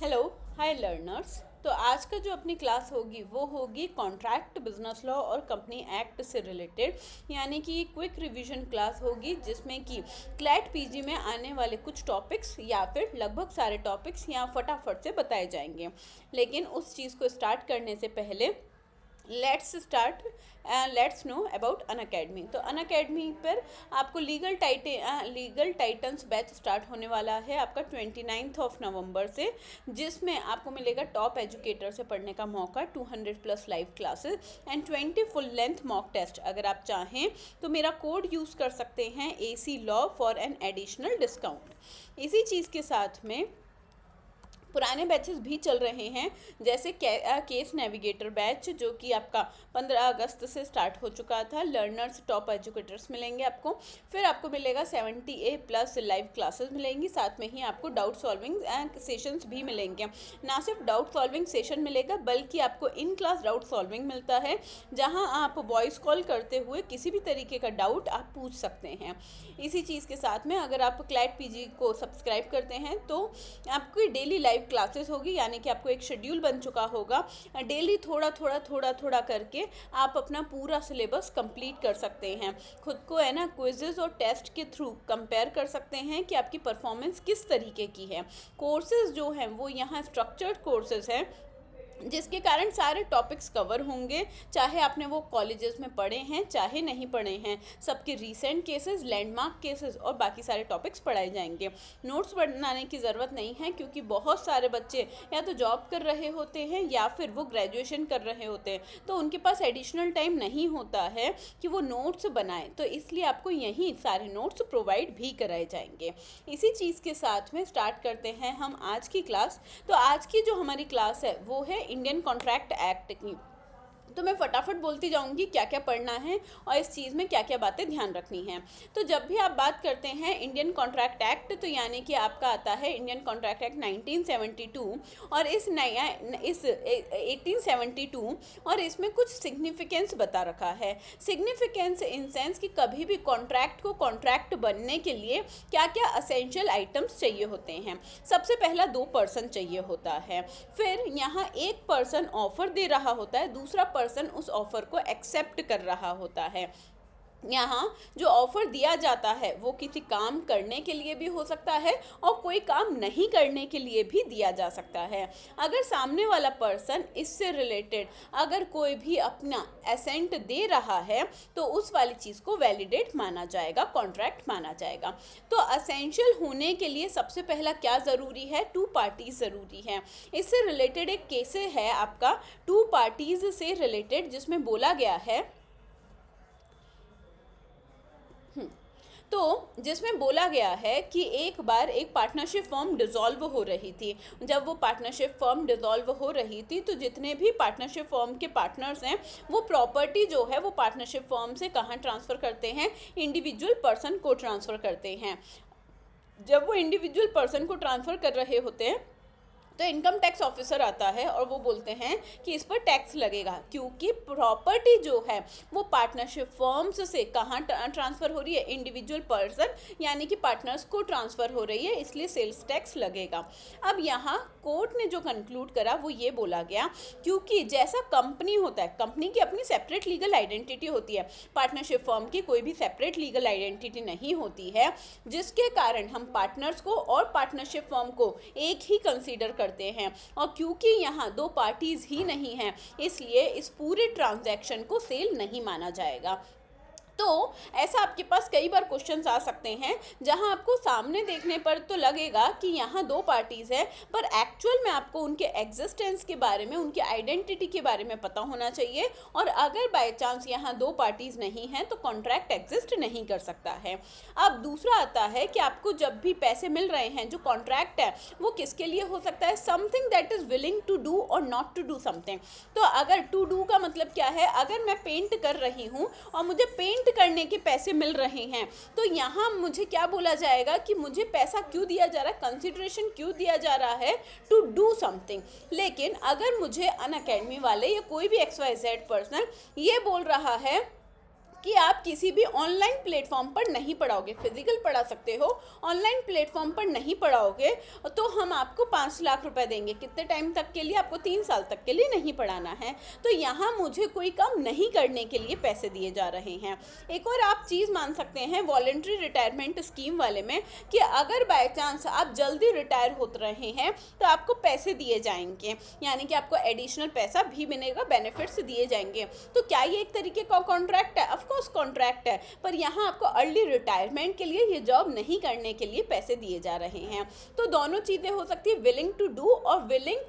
Hello, हाय learners. तो आज का जो अपनी क्लास होगी वो होगी कॉन्ट्रैक्ट बिजनेस लॉ और कंपनी एक्ट से रिलेटेड, यानी कि क्विक रिवीजन क्लास होगी जिसमें कि क्लैट पीजी में आने वाले कुछ टॉपिक्स या फिर लगभग सारे टॉपिक्स यहाँ फटाफट से बताए जाएंगे। लेकिन उस चीज़ को स्टार्ट करने से पहले लेट्स नो अबाउट अनअकैडमी। तो अनअकैडमी पर आपको लीगल टाइटन्स बैच स्टार्ट होने वाला है आपका 29 नवंबर से, जिसमें आपको मिलेगा टॉप एजुकेटर से पढ़ने का मौका, 200+ live classes and 20 full length mock test. अगर आप चाहें तो मेरा कोड यूज़ कर सकते हैं AC law for an additional discount. इसी चीज़ के साथ में पुराने बैचेस भी चल रहे हैं, जैसे केस नेविगेटर बैच जो कि आपका 15 अगस्त से स्टार्ट हो चुका था। लर्नर्स टॉप एजुकेटर्स मिलेंगे आपको, फिर आपको मिलेगा 70A+ लाइव क्लासेस मिलेंगी, साथ में ही आपको डाउट सॉल्विंग सेशंस भी मिलेंगे। ना सिर्फ डाउट सॉल्विंग सेशन मिलेगा बल्कि आपको इन क्लास डाउट सॉल्विंग मिलता है, जहां आप वॉइस कॉल करते हुए किसी भी तरीके का डाउट आप पूछ सकते हैं। इसी चीज़ के साथ में अगर आप क्लैट पीजी को सब्सक्राइब करते हैं तो आपकी डेली लाइव क्लासेस होगी, यानी कि आपको एक शेड्यूल बन चुका होगा। डेली थोड़ा करके आप अपना पूरा सिलेबस कंप्लीट कर सकते हैं। खुद को है ना क्विजेज और टेस्ट के थ्रू कंपेयर कर सकते हैं कि आपकी परफॉर्मेंस किस तरीके की है। कोर्सेज जो हैं वो यहाँ स्ट्रक्चर्ड कोर्सेज हैं, जिसके कारण सारे टॉपिक्स कवर होंगे, चाहे आपने वो कॉलेजेस में पढ़े हैं चाहे नहीं पढ़े हैं। सबके रीसेंट केसेस, लैंडमार्क केसेस और बाकी सारे टॉपिक्स पढ़ाए जाएंगे। नोट्स बनाने की ज़रूरत नहीं है, क्योंकि बहुत सारे बच्चे या तो जॉब कर रहे होते हैं या फिर वो ग्रेजुएशन कर रहे होते हैं, तो उनके पास एडिशनल टाइम नहीं होता है कि वो नोट्स बनाएं, तो इसलिए आपको यहीं सारे नोट्स प्रोवाइड भी कराए जाएंगे। इसी चीज़ के साथ में स्टार्ट करते हैं हम आज की क्लास। तो आज की जो हमारी क्लास है वो है इंडियन कॉन्ट्रैक्ट एक्ट की। तो मैं फटाफट बोलती जाऊंगी क्या क्या पढ़ना है और इस चीज़ में क्या क्या बातें ध्यान रखनी है। तो जब भी आप बात करते हैं इंडियन कॉन्ट्रैक्ट एक्ट, तो यानी कि आपका आता है इंडियन कॉन्ट्रैक्ट एक्ट 1972, और इस 1872 और इसमें कुछ सिग्निफिकेंस बता रखा है। सिग्निफिकेंस इन सेंस कि कभी भी कॉन्ट्रैक्ट को कॉन्ट्रैक्ट बनने के लिए क्या क्या असेंशियल आइटम्स चाहिए होते हैं। सबसे पहला 2 पर्सन चाहिए होता है, फिर यहाँ एक पर्सन ऑफर दे रहा होता है, दूसरा पर्सन उस ऑफर को एक्सेप्ट कर रहा होता है। यहाँ जो ऑफ़र दिया जाता है वो किसी काम करने के लिए भी हो सकता है और कोई काम नहीं करने के लिए भी दिया जा सकता है। अगर सामने वाला पर्सन इससे रिलेटेड अगर कोई भी अपना एसेंट दे रहा है तो उस वाली चीज़ को वैलिडेट माना जाएगा, कॉन्ट्रैक्ट माना जाएगा। तो असेंशियल होने के लिए सबसे पहला क्या ज़रूरी है? 2 पार्टीज़ ज़रूरी है। इससे रिलेटेड एक केस है आपका 2 पार्टीज़ से रिलेटेड, जिसमें बोला गया है जिसमें बोला गया है कि एक बार एक पार्टनरशिप फर्म डिसॉल्व हो रही थी। जब वो पार्टनरशिप फर्म डिसॉल्व हो रही थी तो जितने भी पार्टनरशिप फर्म के पार्टनर्स हैं वो प्रॉपर्टी जो है वो पार्टनरशिप फर्म से कहाँ ट्रांसफ़र करते हैं? इंडिविजुअल पर्सन को ट्रांसफ़र करते हैं। जब वो इंडिविजुअल पर्सन को ट्रांसफ़र कर रहे होते हैं तो इनकम टैक्स ऑफिसर आता है और वो बोलते हैं कि इस पर टैक्स लगेगा, क्योंकि प्रॉपर्टी जो है वो पार्टनरशिप फर्म्स से कहाँ ट्रांसफ़र हो रही है? इंडिविजुअल पर्सन यानी कि पार्टनर्स को ट्रांसफ़र हो रही है, इसलिए सेल्स टैक्स लगेगा। अब यहाँ कोर्ट ने जो कंक्लूड करा वो ये बोला गया, क्योंकि जैसा कंपनी होता है, कंपनी की अपनी सेपरेट लीगल आइडेंटिटी होती है, पार्टनरशिप फर्म की कोई भी सेपरेट लीगल आइडेंटिटी नहीं होती है, जिसके कारण हम पार्टनर्स को और पार्टनरशिप फर्म को एक ही कंसीडर करते हैं। और क्योंकि यहाँ 2 पार्टीज ही नहीं हैं, इसलिए इस पूरे ट्रांजैक्शन को सेल नहीं माना जाएगा। तो ऐसा आपके पास कई बार क्वेश्चंस आ सकते हैं जहां आपको सामने देखने पर तो लगेगा कि यहाँ 2 पार्टीज़ हैं, पर एक्चुअल में आपको उनके एग्जिस्टेंस के बारे में, उनके आइडेंटिटी के बारे में पता होना चाहिए। और अगर बाय चांस यहाँ 2 पार्टीज़ नहीं हैं तो कॉन्ट्रैक्ट एग्जिस्ट नहीं कर सकता है। अब दूसरा आता है कि आपको जब भी पैसे मिल रहे हैं, जो कॉन्ट्रैक्ट है वो किसके लिए हो सकता है? Something that is willing to do और नॉट टू डू समथिंग। तो अगर टू डू का मतलब क्या है? अगर मैं पेंट कर रही हूँ और मुझे पेंट करने के पैसे मिल रहे हैं, तो यहाँ मुझे क्या बोला जाएगा कि मुझे पैसा क्यों दिया जा रहा है, कंसिडरेशन क्यों दिया जा रहा है? To do something. लेकिन अगर मुझे अनअकैडमी वाले या कोई भी XYZ पर्सन ये बोल रहा है कि आप किसी भी ऑनलाइन प्लेटफॉर्म पर नहीं पढ़ाओगे, फिजिकल पढ़ा सकते हो, ऑनलाइन प्लेटफॉर्म पर नहीं पढ़ाओगे तो हम आपको 5 लाख रुपए देंगे। कितने टाइम तक के लिए? आपको 3 साल तक के लिए नहीं पढ़ाना है। तो यहाँ मुझे कोई काम नहीं करने के लिए पैसे दिए जा रहे हैं। एक और आप चीज़ मान सकते हैं वॉलंटरी रिटायरमेंट स्कीम वाले में, कि अगर बाय चांस आप जल्दी रिटायर हो रहे हैं तो आपको पैसे दिए जाएंगे, यानी कि आपको एडिशनल पैसा भी मिलेगा, बेनिफिट्स दिए जाएंगे। तो क्या ये एक तरीके का कॉन्ट्रैक्ट है? ऑफ कोर्स कॉन्ट्रैक्ट है, पर यहाँ आपको अर्ली रिटायरमेंट के लिए ये जॉब नहीं करने के लिए पैसे दिए जा रहे हैं। तो दोनों चीज़ें हो सकती है, विलिंग टू डू और willing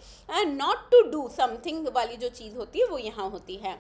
not to do something वाली जो चीज़ होती है वो यहाँ होती है।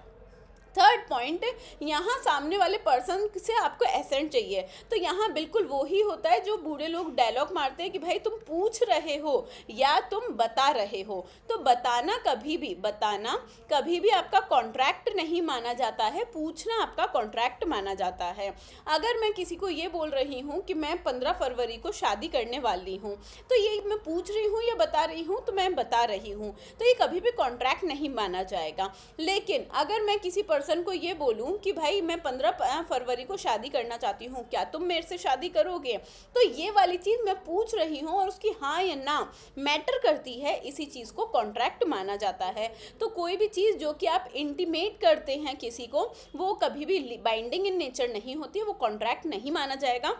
थर्ड पॉइंट, यहाँ सामने वाले पर्सन से आपको एसेंट चाहिए। तो यहाँ बिल्कुल वो ही होता है जो बूढ़े लोग डायलॉग मारते हैं कि भाई तुम पूछ रहे हो या तुम बता रहे हो। तो बताना कभी भी आपका कॉन्ट्रैक्ट नहीं माना जाता है, पूछना आपका कॉन्ट्रैक्ट माना जाता है। अगर मैं किसी को ये बोल रही हूँ कि मैं 15 फरवरी को शादी करने वाली हूँ, तो ये मैं पूछ रही हूँ या बता रही हूँ? तो मैं बता रही हूँ, तो ये कभी भी कॉन्ट्रैक्ट नहीं माना जाएगा। लेकिन अगर मैं किसी पर्सन को ये बोलूं कि भाई मैं 15 फरवरी को शादी करना चाहती हूँ, क्या तुम मेरे से शादी करोगे? तो ये वाली चीज़ मैं पूछ रही हूँ और उसकी हाँ या ना मैटर करती है, इसी चीज़ को कॉन्ट्रैक्ट माना जाता है। तो कोई भी चीज़ जो कि आप इंटीमेट करते हैं किसी को, वो कभी भी बाइंडिंग इन नेचर नहीं होती है, वो कॉन्ट्रैक्ट नहीं माना जाएगा।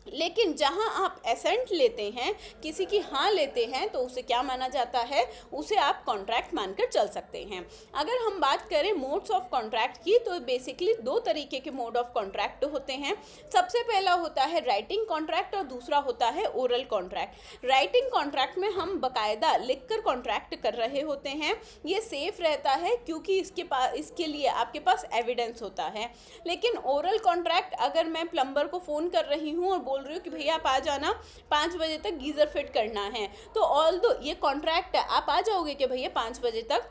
लेकिन जहां आप एसेंट लेते हैं, किसी की हाँ लेते हैं, तो उसे क्या माना जाता है? उसे आप कॉन्ट्रैक्ट मानकर चल सकते हैं। अगर हम बात करें मोड्स ऑफ कॉन्ट्रैक्ट की, तो बेसिकली 2 तरीके के मोड ऑफ कॉन्ट्रैक्ट होते हैं। सबसे पहला होता है राइटिंग कॉन्ट्रैक्ट और दूसरा होता है ओरल कॉन्ट्रैक्ट। राइटिंग कॉन्ट्रैक्ट में हम बकायदा लिखकर कॉन्ट्रैक्ट कर रहे होते हैं, ये सेफ रहता है क्योंकि इसके लिए आपके पास एविडेंस होता है। लेकिन ओरल कॉन्ट्रैक्ट, अगर मैं प्लम्बर को फ़ोन कर रही हूँ और बोल रही हूँ कि भैया आप आ जाना, 5 बजे तक गीज़र फिट करना है, तो ऑल दो ये कॉन्ट्रैक्ट है, आप आ जाओगे कि भैया 5 बजे तक?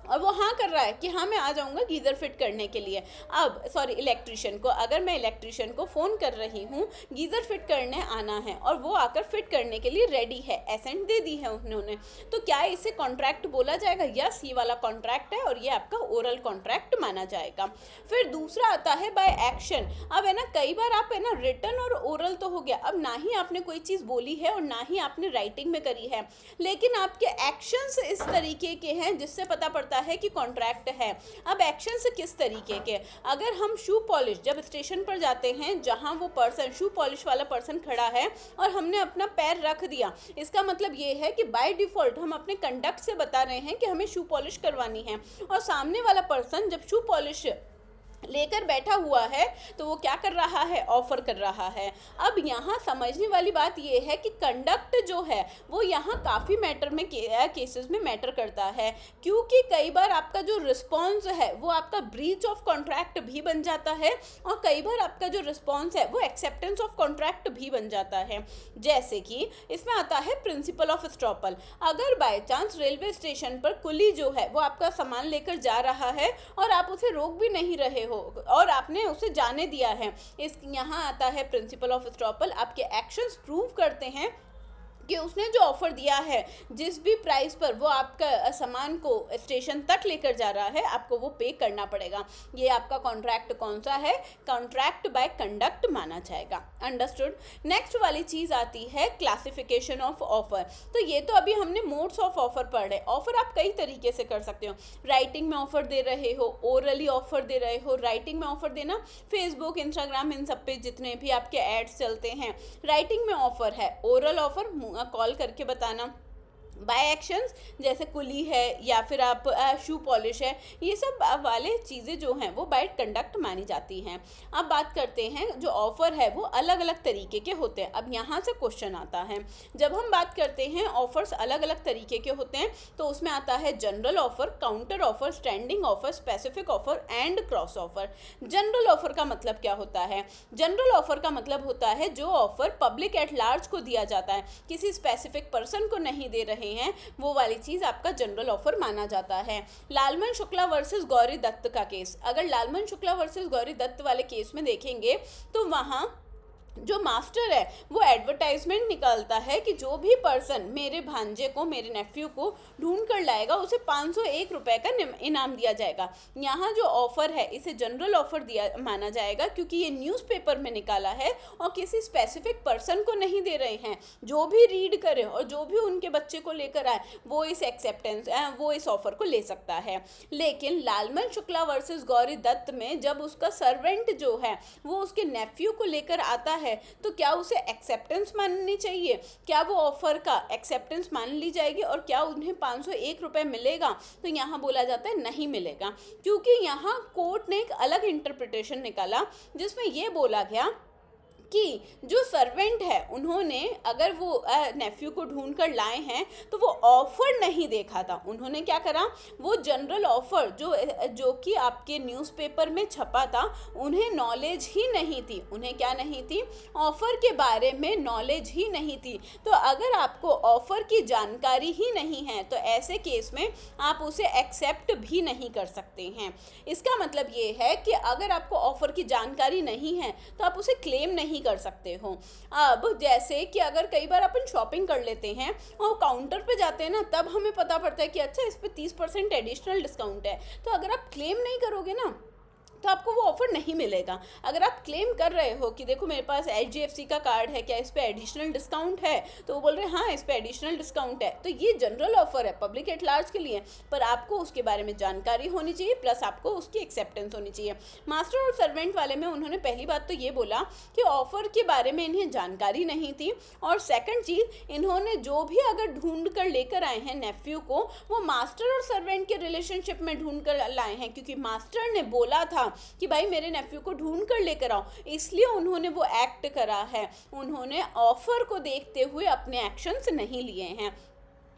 और वो हाँ कर रहा है कि हाँ मैं आ जाऊँगा गीज़र फिट करने के लिए। अब इलेक्ट्रिशियन को, अगर मैं इलेक्ट्रिशियन को फ़ोन कर रही हूँ, गीज़र फिट करने आना है और वो आकर फिट करने के लिए रेडी है, एसेंट दे दी है उन्होंने, तो क्या इसे कॉन्ट्रैक्ट बोला जाएगा? यस, ये वाला कॉन्ट्रैक्ट है और ये आपका ओरल कॉन्ट्रैक्ट माना जाएगा। फिर दूसरा आता है बाय एक्शन। अब है ना, कई बार आप है ना, रिटन और ओरल तो हो गया, अब ना ही आपने कोई चीज़ बोली है और ना ही आपने राइटिंग में करी है, लेकिन आपके एक्शंस इस तरीके के हैं जिससे पता पड़ता है कि कॉन्ट्रैक्ट है। अब एक्शंस किस तरीके के? अगर हम शू पॉलिश, जब स्टेशन पर जाते हैं जहां वो पर्सन, शू पॉलिश वाला पर्सन खड़ा है और हमने अपना पैर रख दिया, इसका मतलब ये है कि बाय डिफ़ॉल्ट हम अपने कंडक्ट से बता रहे हैं कि हमें शू पॉलिश करवानी है। और सामने वाला पर्सन जब शू पॉलिश लेकर बैठा हुआ है तो वो क्या कर रहा है? ऑफर कर रहा है। अब यहाँ समझने वाली बात ये है कि कंडक्ट जो है वो यहाँ काफ़ी मैटर में केसेस में मैटर करता है, क्योंकि कई बार आपका जो रिस्पॉन्स है वो आपका ब्रीच ऑफ कॉन्ट्रैक्ट भी बन जाता है और कई बार आपका जो रिस्पॉन्स है वो एक्सेप्टेंस ऑफ कॉन्ट्रैक्ट भी बन जाता है। जैसे कि इसमें आता है प्रिंसिपल ऑफ स्टॉपल। अगर बाय चांस रेलवे स्टेशन पर कुली जो है वो आपका सामान लेकर जा रहा है और आप उसे रोक भी नहीं रहे हो और आपने उसे जाने दिया है, इस यहाँ आता है प्रिंसिपल ऑफ स्टॉपल। आपके एक्शंस प्रूव करते हैं कि उसने जो ऑफ़र दिया है, जिस भी प्राइस पर वो आपका सामान को स्टेशन तक लेकर जा रहा है, आपको वो पे करना पड़ेगा। ये आपका कॉन्ट्रैक्ट कौन सा है? कॉन्ट्रैक्ट बाय कंडक्ट माना जाएगा। अंडरस्टूड। नेक्स्ट वाली चीज़ आती है क्लासिफिकेशन ऑफ ऑफ़र। तो ये तो अभी हमने मोड्स ऑफ ऑफ़र पढ़े। ऑफ़र आप कई तरीके से कर सकते हो। राइटिंग में ऑफ़र दे रहे हो, ओरली ऑफ़र दे रहे हो। राइटिंग में ऑफ़र देना फेसबुक, इंस्टाग्राम, इन सब पे जितने भी आपके एड्स चलते हैं, राइटिंग में ऑफ़र है। ओरल ऑफ़र कॉल करके बताना। बाय एक्शंस जैसे कुली है या फिर आप शू पॉलिश है, ये सब वाले चीज़ें जो हैं वो बाय कंडक्ट मानी जाती हैं। अब बात करते हैं, जो ऑफ़र है वो अलग अलग तरीके के होते हैं। अब यहाँ से क्वेश्चन आता है, जब हम बात करते हैं ऑफ़र्स अलग अलग तरीके के होते हैं, तो उसमें आता है general offer, counter offer, standing offer, specific offer and cross offer. General offer का मतलब क्या होता है? जनरल ऑफ़र का मतलब होता है जो ऑफ़र पब्लिक एट लार्ज को दिया जाता है, किसी स्पेसिफिक पर्सन को नहीं दे रहे हैं, वो वाली चीज आपका जनरल ऑफर माना जाता है। लालमन शुक्ला वर्सेस गौरी दत्त का केस, अगर लालमन शुक्ला वर्सेस गौरी दत्त वाले केस में देखेंगे तो वहां जो मास्टर है वो एडवर्टाइजमेंट निकालता है कि जो भी पर्सन मेरे भांजे को, मेरे नेफ्यू को ढूंढ कर लाएगा उसे 501 रुपये का इनाम दिया जाएगा। यहाँ जो ऑफ़र है इसे जनरल ऑफ़र दिया माना जाएगा, क्योंकि ये न्यूज़पेपर में निकाला है और किसी स्पेसिफिक पर्सन को नहीं दे रहे हैं। जो भी रीड करे और जो भी उनके बच्चे को लेकर आए वो इस ऑफ़र को ले सकता है। लेकिन लालमन शुक्ला वर्सेस गौरी दत्त में जब उसका सर्वेंट जो है वो उसके नेफ्यू को लेकर आता है, तो क्या उसे एक्सेप्टेंस माननी चाहिए? क्या वो ऑफर का एक्सेप्टेंस मान ली जाएगी और क्या उन्हें 501 रुपये मिलेगा? तो यहाँ बोला जाता है नहीं मिलेगा, क्योंकि यहाँ कोर्ट ने एक अलग इंटरप्रिटेशन निकाला जिसमें ये बोला गया कि जो सर्वेंट है उन्होंने अगर वो नेफ्यू को ढूंढ कर लाए हैं तो वो ऑफ़र नहीं देखा था। उन्होंने क्या करा, वो जनरल ऑफ़र जो कि आपके न्यूज़पेपर में छपा था, उन्हें नॉलेज ही नहीं थी। उन्हें क्या नहीं थी? ऑफ़र के बारे में नॉलेज ही नहीं थी। तो अगर आपको ऑफ़र की जानकारी ही नहीं है तो ऐसे केस में आप उसे एक्सेप्ट भी नहीं कर सकते हैं। इसका मतलब ये है कि अगर आपको ऑफ़र की जानकारी नहीं है तो आप उसे क्लेम नहीं कर सकते हो। अब जैसे कि अगर कई बार अपन शॉपिंग कर लेते हैं और काउंटर पे जाते हैं ना, तब हमें पता पड़ता है कि अच्छा इस पे 30% एडिशनल डिस्काउंट है। तो अगर आप क्लेम नहीं करोगे ना तो आपको वो ऑफ़र नहीं मिलेगा। अगर आप क्लेम कर रहे हो कि देखो मेरे पास HDFC का कार्ड है, क्या इस पे एडिशनल डिस्काउंट है, तो वो बोल रहे हैं हाँ इस पे एडिशनल डिस्काउंट है, तो ये जनरल ऑफ़र है पब्लिक एट लार्ज के लिए, पर आपको उसके बारे में जानकारी होनी चाहिए, प्लस आपको उसकी एक्सेप्टेंस होनी चाहिए। मास्टर और सर्वेंट वाले में उन्होंने पहली बात तो ये बोला कि ऑफ़र के बारे में इन्हें जानकारी नहीं थी, और सेकेंड चीज़, इन्होंने जो भी अगर ढूंढ कर लेकर आए हैं नेफ्यू को, वो मास्टर और सर्वेंट के रिलेशनशिप में ढूंढ कर लाए हैं, क्योंकि मास्टर ने बोला था कि भाई मेरे नेफ्यू को ढूंढ कर लेकर आओ, इसलिए उन्होंने वो एक्ट करा है। उन्होंने ऑफर को देखते हुए अपने एक्शंस नहीं लिए हैं।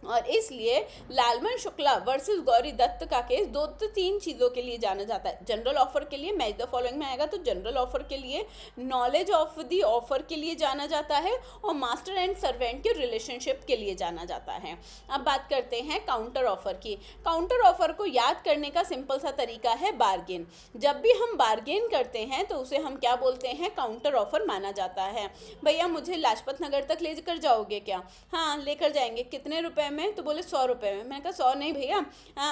और इसलिए लालमन शुक्ला वर्सेस गौरी दत्त का केस 2 से 3 चीज़ों के लिए जाना जाता है। जनरल ऑफर के लिए मैच द फॉलोइंग में आएगा, तो जनरल ऑफर के लिए, नॉलेज ऑफ द ऑफर के लिए जाना जाता है, और मास्टर एंड सर्वेंट के रिलेशनशिप के लिए जाना जाता है। अब बात करते हैं काउंटर ऑफर की। काउंटर ऑफर को याद करने का सिंपल सा तरीका है बार्गेन। जब भी हम बार्गेन करते हैं तो उसे हम क्या बोलते हैं? काउंटर ऑफर माना जाता है। भैया मुझे लाजपत नगर तक लेकर जाओगे क्या? हाँ लेकर जाएंगे। कितने रुपए में? तो बोले 100 रुपये में। मैंने कहा 100 नहीं भैया,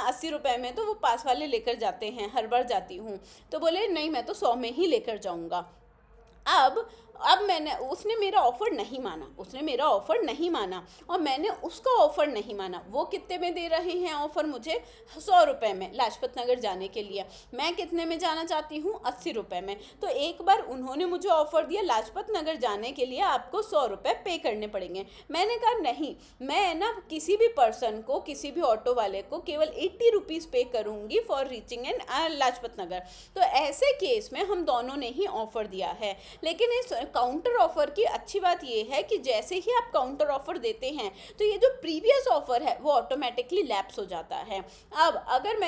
80 रुपये में। तो वो पास वाले लेकर जाते हैं, हर बार जाती हूँ। तो बोले नहीं मैं तो 100 में ही लेकर जाऊँगा। अब उसने मेरा ऑफ़र नहीं माना, और मैंने उसका ऑफ़र नहीं माना। वो कितने में दे रहे हैं ऑफ़र मुझे? 100 रुपये में लाजपत नगर जाने के लिए। मैं कितने में जाना चाहती हूँ? 80 रुपये में। तो एक बार उन्होंने मुझे ऑफ़र दिया लाजपत नगर जाने के लिए आपको 100 रुपये पे करने पड़ेंगे। मैंने कहा नहीं, मैं ना किसी भी पर्सन को, किसी भी ऑटो वाले को केवल 80 रुपीज़ पे करूँगी फॉर रीचिंग इन लाजपत नगर। तो ऐसे केस में हम दोनों ने ही ऑफ़र दिया है। लेकिन इस काउंटर ऑफर की अच्छी बात ये है कि जैसे ही आप काउंटर ऑफर देते हैं तो ये जो प्रीवियस ऑफर है वो ऑटोमेटिकली लैप्स हो जाता है। अब अगर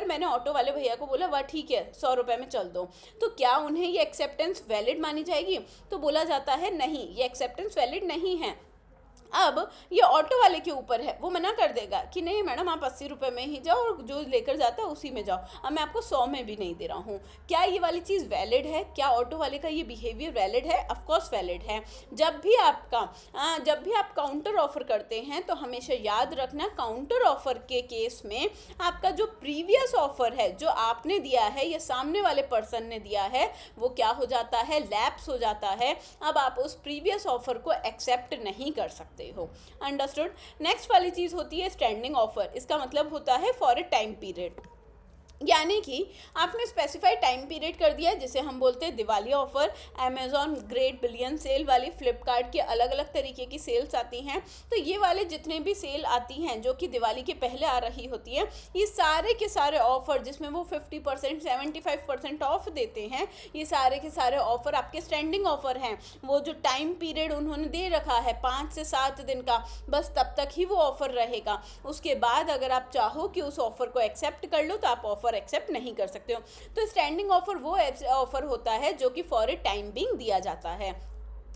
मैंने ऑटो वाले भैया को बोला वाह ठीक है 100 रुपये में चल दो, तो क्या उन्हें ये एक्सेप्टेंस वैलिड मानी जाएगी? तो बोला जाता है नहीं, ये एक्सेप्टेंस वैलिड नहीं है। अब ये ऑटो वाले के ऊपर है, वो मना कर देगा कि नहीं मैडम आप 80 रुपये में ही जाओ और जो लेकर जाता है उसी में जाओ, अब मैं आपको 100 में भी नहीं दे रहा हूँ। क्या ये वाली चीज़ वैलिड है? क्या ऑटो वाले का ये बिहेवियर वैलिड है? ऑफकोर्स वैलिड है। जब भी आप काउंटर ऑफर करते हैं तो हमेशा याद रखना, काउंटर ऑफर के केस में आपका जो प्रीवियस ऑफर है जो आपने दिया है या सामने वाले पर्सन ने दिया है वो क्या हो जाता है? लैप्स हो जाता है। अब आप उस प्रीवियस ऑफर को एक्सेप्ट नहीं कर सकते हो। अंडरस्टूड। नेक्स्ट वाली चीज होती है स्टैंडिंग ऑफर। इसका मतलब होता है फॉर ए टाइम पीरियड, यानी कि आपने स्पेसिफाइड टाइम पीरियड कर दिया, जिसे हम बोलते हैं Diwali offer. Amazon great billion sale वाली, फ्लिपकार्ट के अलग अलग तरीके की सेल्स आती हैं। तो ये वाले जितने भी सेल आती हैं जो कि दिवाली के पहले आ रही होती है, ये सारे के सारे ऑफर जिसमें वो 50% 75% ऑफ देते हैं, ये सारे के सारे ऑफर आपके स्टैंडिंग ऑफर हैं। वो जो टाइम पीरियड उन्होंने दे रखा है 5 से 7 दिन का, बस तब तक ही वो ऑफर रहेगा। उसके बाद अगर आप चाहो कि उस ऑफर को एक्सेप्ट कर लो तो आप ऑफर एक्सेप्ट नहीं कर सकते हो। तो स्टैंडिंग ऑफर वो ऑफर होता है जो कि फॉर ए टाइम बीइंग दिया जाता है।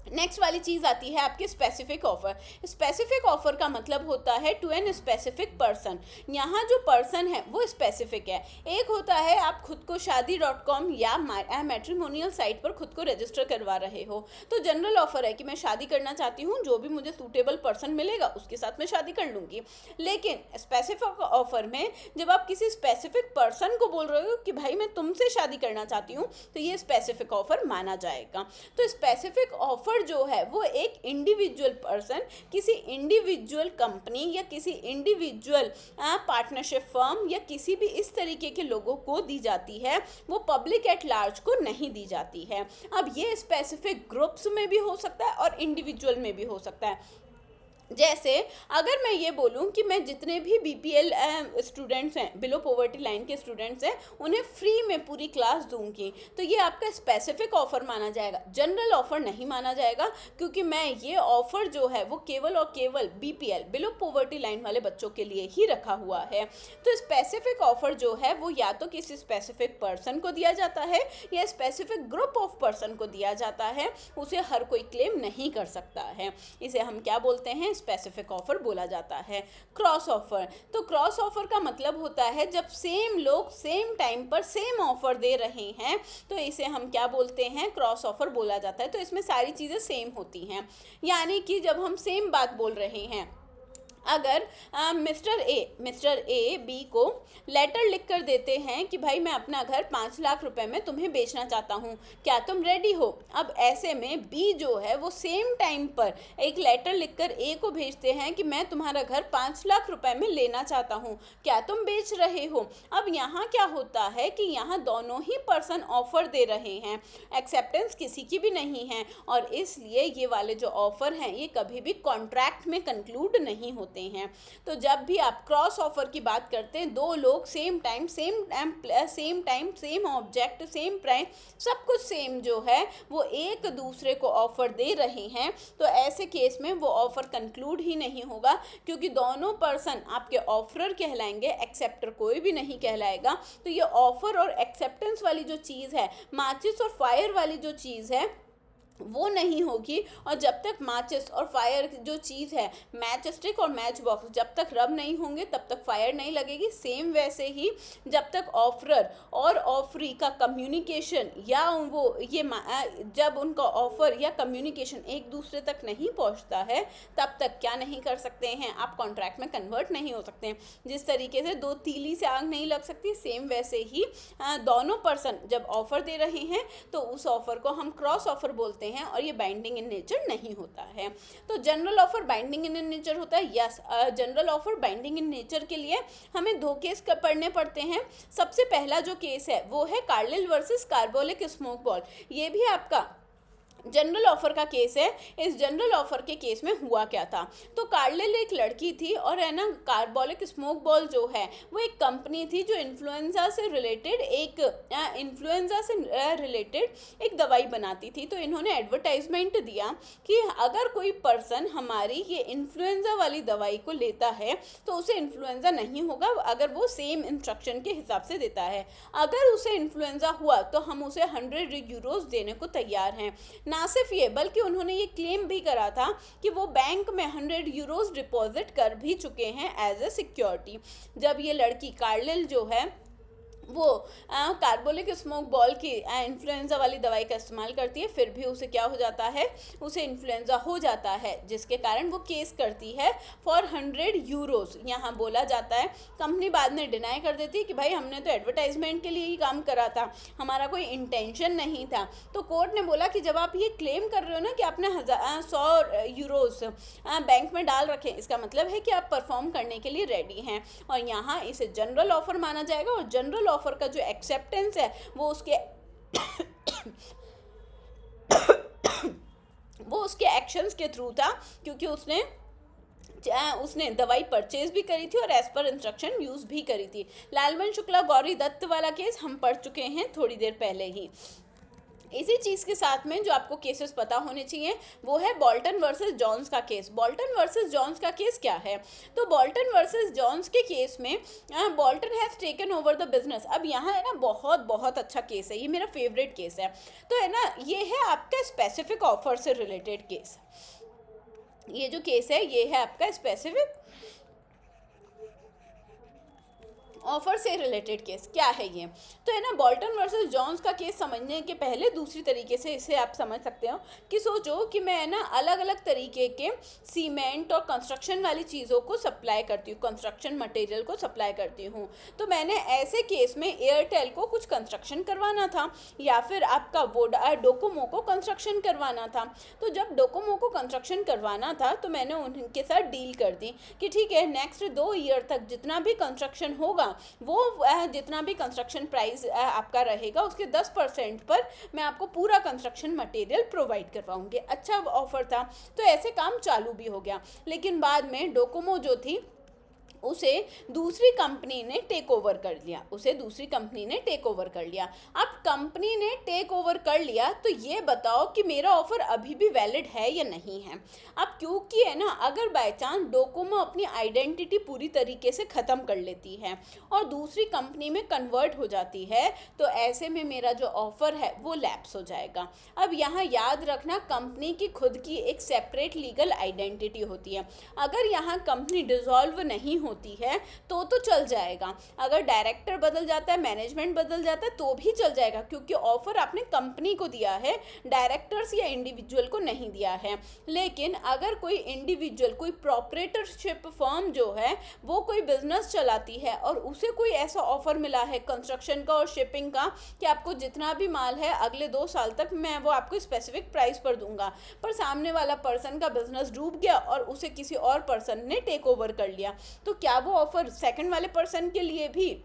नेक्स्ट वाली चीज़ आती है आपके स्पेसिफिक ऑफर। स्पेसिफिक ऑफर का मतलब होता है टू एन स्पेसिफिक पर्सन। यहाँ जो पर्सन है वो स्पेसिफिक है। एक होता है आप खुद को शादी.com या मैट्रिमोनियल साइट पर खुद को रजिस्टर करवा रहे हो, तो जनरल ऑफर है कि मैं शादी करना चाहती हूँ, जो भी मुझे सूटेबल पर्सन मिलेगा उसके साथ मैं शादी कर लूँगी। लेकिन स्पेसिफिक ऑफर में जब आप किसी स्पेसिफिक पर्सन को बोल रहे हो कि भाई मैं तुमसे शादी करना चाहती हूँ, तो ये स्पेसिफिक ऑफर माना जाएगा। तो स्पेसिफिक ऑफर जो है वो एक इंडिविजुअल पर्सन, किसी इंडिविजुअल कंपनी या किसी इंडिविजुअल पार्टनरशिप फर्म या किसी भी इस तरीके के लोगों को दी जाती है, वो पब्लिक एट लार्ज को नहीं दी जाती है। अब ये स्पेसिफिक ग्रुप्स में भी हो सकता है और इंडिविजुअल में भी हो सकता है। जैसे अगर मैं ये बोलूं कि मैं जितने भी बीपीएल स्टूडेंट्स हैं, बिलो पॉवर्टी लाइन के स्टूडेंट्स हैं, उन्हें फ्री में पूरी क्लास दूंगी, तो ये आपका स्पेसिफिक ऑफ़र माना जाएगा, जनरल ऑफ़र नहीं माना जाएगा, क्योंकि मैं ये ऑफ़र जो है वो केवल और केवल बीपीएल बिलो पॉवर्टी लाइन वाले बच्चों के लिए ही रखा हुआ है। तो स्पेसिफिक ऑफ़र जो है वो या तो किसी स्पेसिफिक पर्सन को दिया जाता है या स्पेसिफिक ग्रुप ऑफ पर्सन को दिया जाता है, उसे हर कोई क्लेम नहीं कर सकता है। इसे हम क्या बोलते हैं? स्पेसिफिक ऑफर बोला जाता है। क्रॉस ऑफर, तो क्रॉस ऑफर का मतलब होता है जब सेम लोग सेम टाइम पर सेम ऑफर दे रहे हैं, तो इसे हम क्या बोलते हैं? क्रॉस ऑफर बोला जाता है। तो इसमें सारी चीज़ें सेम होती हैं, यानी कि जब हम सेम बात बोल रहे हैं, अगर मिस्टर ए बी को लेटर लिख कर देते हैं कि भाई मैं अपना घर 5 लाख रुपए में तुम्हें बेचना चाहता हूँ, क्या तुम रेडी हो? अब ऐसे में बी जो है वो सेम टाइम पर एक लेटर लिखकर ए को भेजते हैं कि मैं तुम्हारा घर 5 लाख रुपए में लेना चाहता हूँ, क्या तुम बेच रहे हो? अब यहाँ क्या होता है कि यहाँ दोनों ही पर्सन ऑफर दे रहे हैं, एक्सेप्टेंस किसी की भी नहीं है, और इसलिए ये वाले जो ऑफर हैं ये कभी भी कॉन्ट्रैक्ट में कंक्लूड नहीं होते हैं। तो जब भी आप क्रॉस ऑफर की बात करते हैं, दो लोग same time same object same price सब कुछ सेम जो है वो एक दूसरे को ऑफर दे रहे हैं, तो ऐसे केस में वो ऑफर कंक्लूड ही नहीं होगा, क्योंकि दोनों पर्सन आपके ऑफरर कहलाएंगे, एक्सेप्टर कोई भी नहीं कहलाएगा। तो ये ऑफर और एक्सेप्टेंस वाली जो चीज़ है, माचिस और फायर वाली जो चीज़ है, वो नहीं होगी। और जब तक माचिस और फायर जो चीज़ है, मैच स्टिक और मैच बॉक्स, जब तक रब नहीं होंगे तब तक फायर नहीं लगेगी। सेम वैसे ही जब तक ऑफरर और ऑफरी का कम्युनिकेशन या वो ये जब उनका ऑफर या कम्युनिकेशन एक दूसरे तक नहीं पहुंचता है, तब तक क्या नहीं कर सकते हैं? आप कॉन्ट्रैक्ट में कन्वर्ट नहीं हो सकते हैं। जिस तरीके से दो तीली से आग नहीं लग सकती, सेम वैसे ही दोनों पर्सन जब ऑफर दे रहे हैं तो उस ऑफर को हम क्रॉस ऑफर बोलते हैं, और ये बाइंडिंग इन नेचर नहीं होता है। तो general offer binding in nature होता है। Yes, general offer binding in nature के लिए हमें 2 केस पढ़ने पड़ते हैं। सबसे पहला जो केस है वो है Carlill versus carbolic smoke ball. ये भी आपका जनरल ऑफर का केस है। इस जनरल ऑफर के केस में हुआ क्या था? तो कार्लिल एक लड़की थी, और है ना, कार्बोलिक स्मोक बॉल जो है वो एक कंपनी थी जो इन्फ्लुएंजा से रिलेटेड एक दवाई बनाती थी। तो इन्होंने एडवर्टाइजमेंट दिया कि अगर कोई पर्सन हमारी ये इन्फ्लुएंजा वाली दवाई को लेता है तो उसे इन्फ्लुएंजा नहीं होगा, अगर वो सेम इंस्ट्रक्शन के हिसाब से देता है। अगर उसे इन्फ्लुएंजा हुआ तो हम उसे 100 यूरोज देने को तैयार हैं। ना सिर्फ ये, बल्कि उन्होंने ये क्लेम भी करा था कि वो बैंक में 100 यूरोज डिपॉजिट कर भी चुके हैं एज ए सिक्योरिटी। जब ये लड़की कार्लिल जो है वो कार्बोलिक स्मोक बॉल की इन्फ्लुएंजा वाली दवाई का इस्तेमाल करती है, फिर भी उसे क्या हो जाता है? उसे इन्फ्लुएंजा हो जाता है, जिसके कारण वो केस करती है फॉर 100 यूरोज। यहाँ बोला जाता है, कंपनी बाद में डिनाई कर देती है कि भाई हमने तो एडवर्टाइजमेंट के लिए ही काम करा था, हमारा कोई इंटेंशन नहीं था। तो कोर्ट ने बोला कि जब आप ये क्लेम कर रहे हो ना कि आपने 100 यूरोज बैंक में डाल रखे, इसका मतलब है कि आप परफॉर्म करने के लिए रेडी हैं, और यहाँ इसे जनरल ऑफर माना जाएगा। और जनरल ऑफर का जो एक्सेप्टेंस है वो उसके एक्शंस के थ्रू था, क्योंकि उसने दवाई परचेज भी करी थी और एज पर इंस्ट्रक्शन यूज भी करी थी। लालबन शुक्ला गौरी दत्त वाला केस हम पढ़ चुके हैं थोड़ी देर पहले ही। इसी चीज़ के साथ में जो आपको केसेस पता होने चाहिए वो है बोल्टन वर्सेस जॉन्स का केस। बोल्टन वर्सेस जॉन्स का केस क्या है? तो बोल्टन वर्सेस जॉन्स के केस में Bolton has taken over the business. अब यहाँ है ना, बहुत बहुत अच्छा केस है, ये मेरा फेवरेट केस है। तो है ना, ये है आपका स्पेसिफिक ऑफर से रिलेटेड केस। ये जो केस है ये है आपका स्पेसिफिक ऑफर से रिलेटेड केस। क्या है ये? तो है ना, बोल्टन वर्सेस जॉन्स का केस समझने के पहले दूसरी तरीके से इसे आप समझ सकते हो कि सोचो कि मैं है ना अलग अलग तरीके के सीमेंट और कंस्ट्रक्शन वाली चीज़ों को सप्लाई करती हूँ, कंस्ट्रक्शन मटेरियल को सप्लाई करती हूँ। तो मैंने ऐसे केस में एयरटेल को कुछ कंस्ट्रक्शन करवाना था या फिर आपका डोकोमो को कंस्ट्रक्शन करवाना था। तो जब डोकोमो को कंस्ट्रक्शन करवाना था तो मैंने उनके साथ डील कर दी कि ठीक है, नेक्स्ट 2 ईयर तक जितना भी कंस्ट्रक्शन होगा वो जितना भी कंस्ट्रक्शन प्राइस आपका रहेगा उसके 10% पर मैं आपको पूरा कंस्ट्रक्शन मटेरियल प्रोवाइड करवाऊंगी। अच्छा ऑफर था, तो ऐसे काम चालू भी हो गया। लेकिन बाद में डोकोमो जो थी उसे दूसरी कंपनी ने टेक ओवर कर लिया, अब कंपनी ने टेक ओवर कर लिया तो ये बताओ कि मेरा ऑफर अभी भी वैलिड है या नहीं है। अब क्योंकि है ना, अगर बाय चांस डोकोमो अपनी आइडेंटिटी पूरी तरीके से ख़त्म कर लेती है और दूसरी कंपनी में कन्वर्ट हो जाती है तो ऐसे में मेरा जो ऑफ़र है वो लैप्स हो जाएगा। अब यहाँ याद रखना, कंपनी की खुद की एक सेपरेट लीगल आइडेंटिटी होती है। अगर यहाँ कंपनी डिसॉल्व नहीं होती है तो चल जाएगा, अगर डायरेक्टर बदल जाता है, मैनेजमेंट बदल जाता है तो भी चल जाएगा, क्योंकि ऑफर आपने कंपनी को दिया है, डायरेक्टर्स या इंडिविजुअल को नहीं दिया है। लेकिन अगर कोई इंडिविजुअल, कोई प्रोप्राइटरशिप फर्म जो है वो कोई बिजनेस चलाती है और उसे कोई ऐसा ऑफर मिला है कंस्ट्रक्शन का और शिपिंग का कि आपको जितना भी माल है अगले 2 साल तक मैं वो आपको स्पेसिफिक प्राइस पर दूंगा, पर सामने वाला पर्सन का बिजनेस डूब गया और उसे किसी और पर्सन ने टेक ओवर कर लिया, तो क्या वो ऑफर सेकंड वाले पर्सन के लिए भी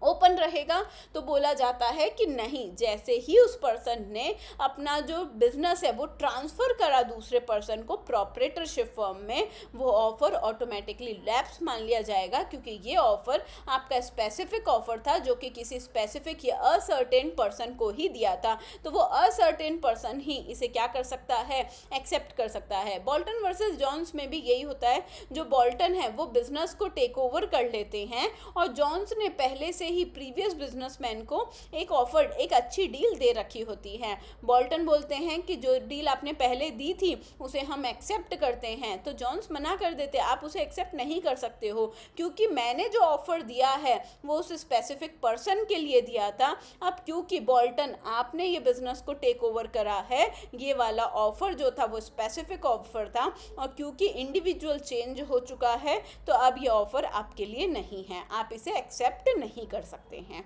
ओपन रहेगा? तो बोला जाता है कि नहीं, जैसे ही उस पर्सन ने अपना जो बिजनेस है वो ट्रांसफ़र करा दूसरे पर्सन को प्रोप्राइटरशिप फर्म में, वो ऑफ़र ऑटोमेटिकली लैप्स मान लिया जाएगा, क्योंकि ये ऑफ़र आपका स्पेसिफिक ऑफ़र था जो कि किसी स्पेसिफिक या असर्टेन पर्सन को ही दिया था। तो वो असर्टेन पर्सन ही इसे क्या कर सकता है, एक्सेप्ट कर सकता है। बोल्टन वर्सेस जॉन्स में भी यही होता है, जो बोल्टन है वो बिजनेस को टेक ओवर कर लेते हैं और जॉन्स ने पहले से ही प्रीवियस बिजनेसमैन को एक ऑफर, एक अच्छी डील दे रखी होती है। बोल्टन बोलते हैं कि जो डील आपने पहले दी थी उसे हम एक्सेप्ट करते हैं, तो जॉन्स मना कर देते, आप उसे एक्सेप्ट नहीं कर सकते हो क्योंकि मैंने जो ऑफर दिया है वो उस स्पेसिफिक पर्सन के लिए दिया था। अब क्योंकि बोल्टन आपने ये बिजनेस को टेक ओवर करा है, ये वाला ऑफर जो था वो स्पेसिफिक ऑफर था और क्योंकि इंडिविजुअल चेंज हो चुका है तो अब ये ऑफर आपके लिए नहीं है, आप इसे एक्सेप्ट नहीं कर सकते हैं।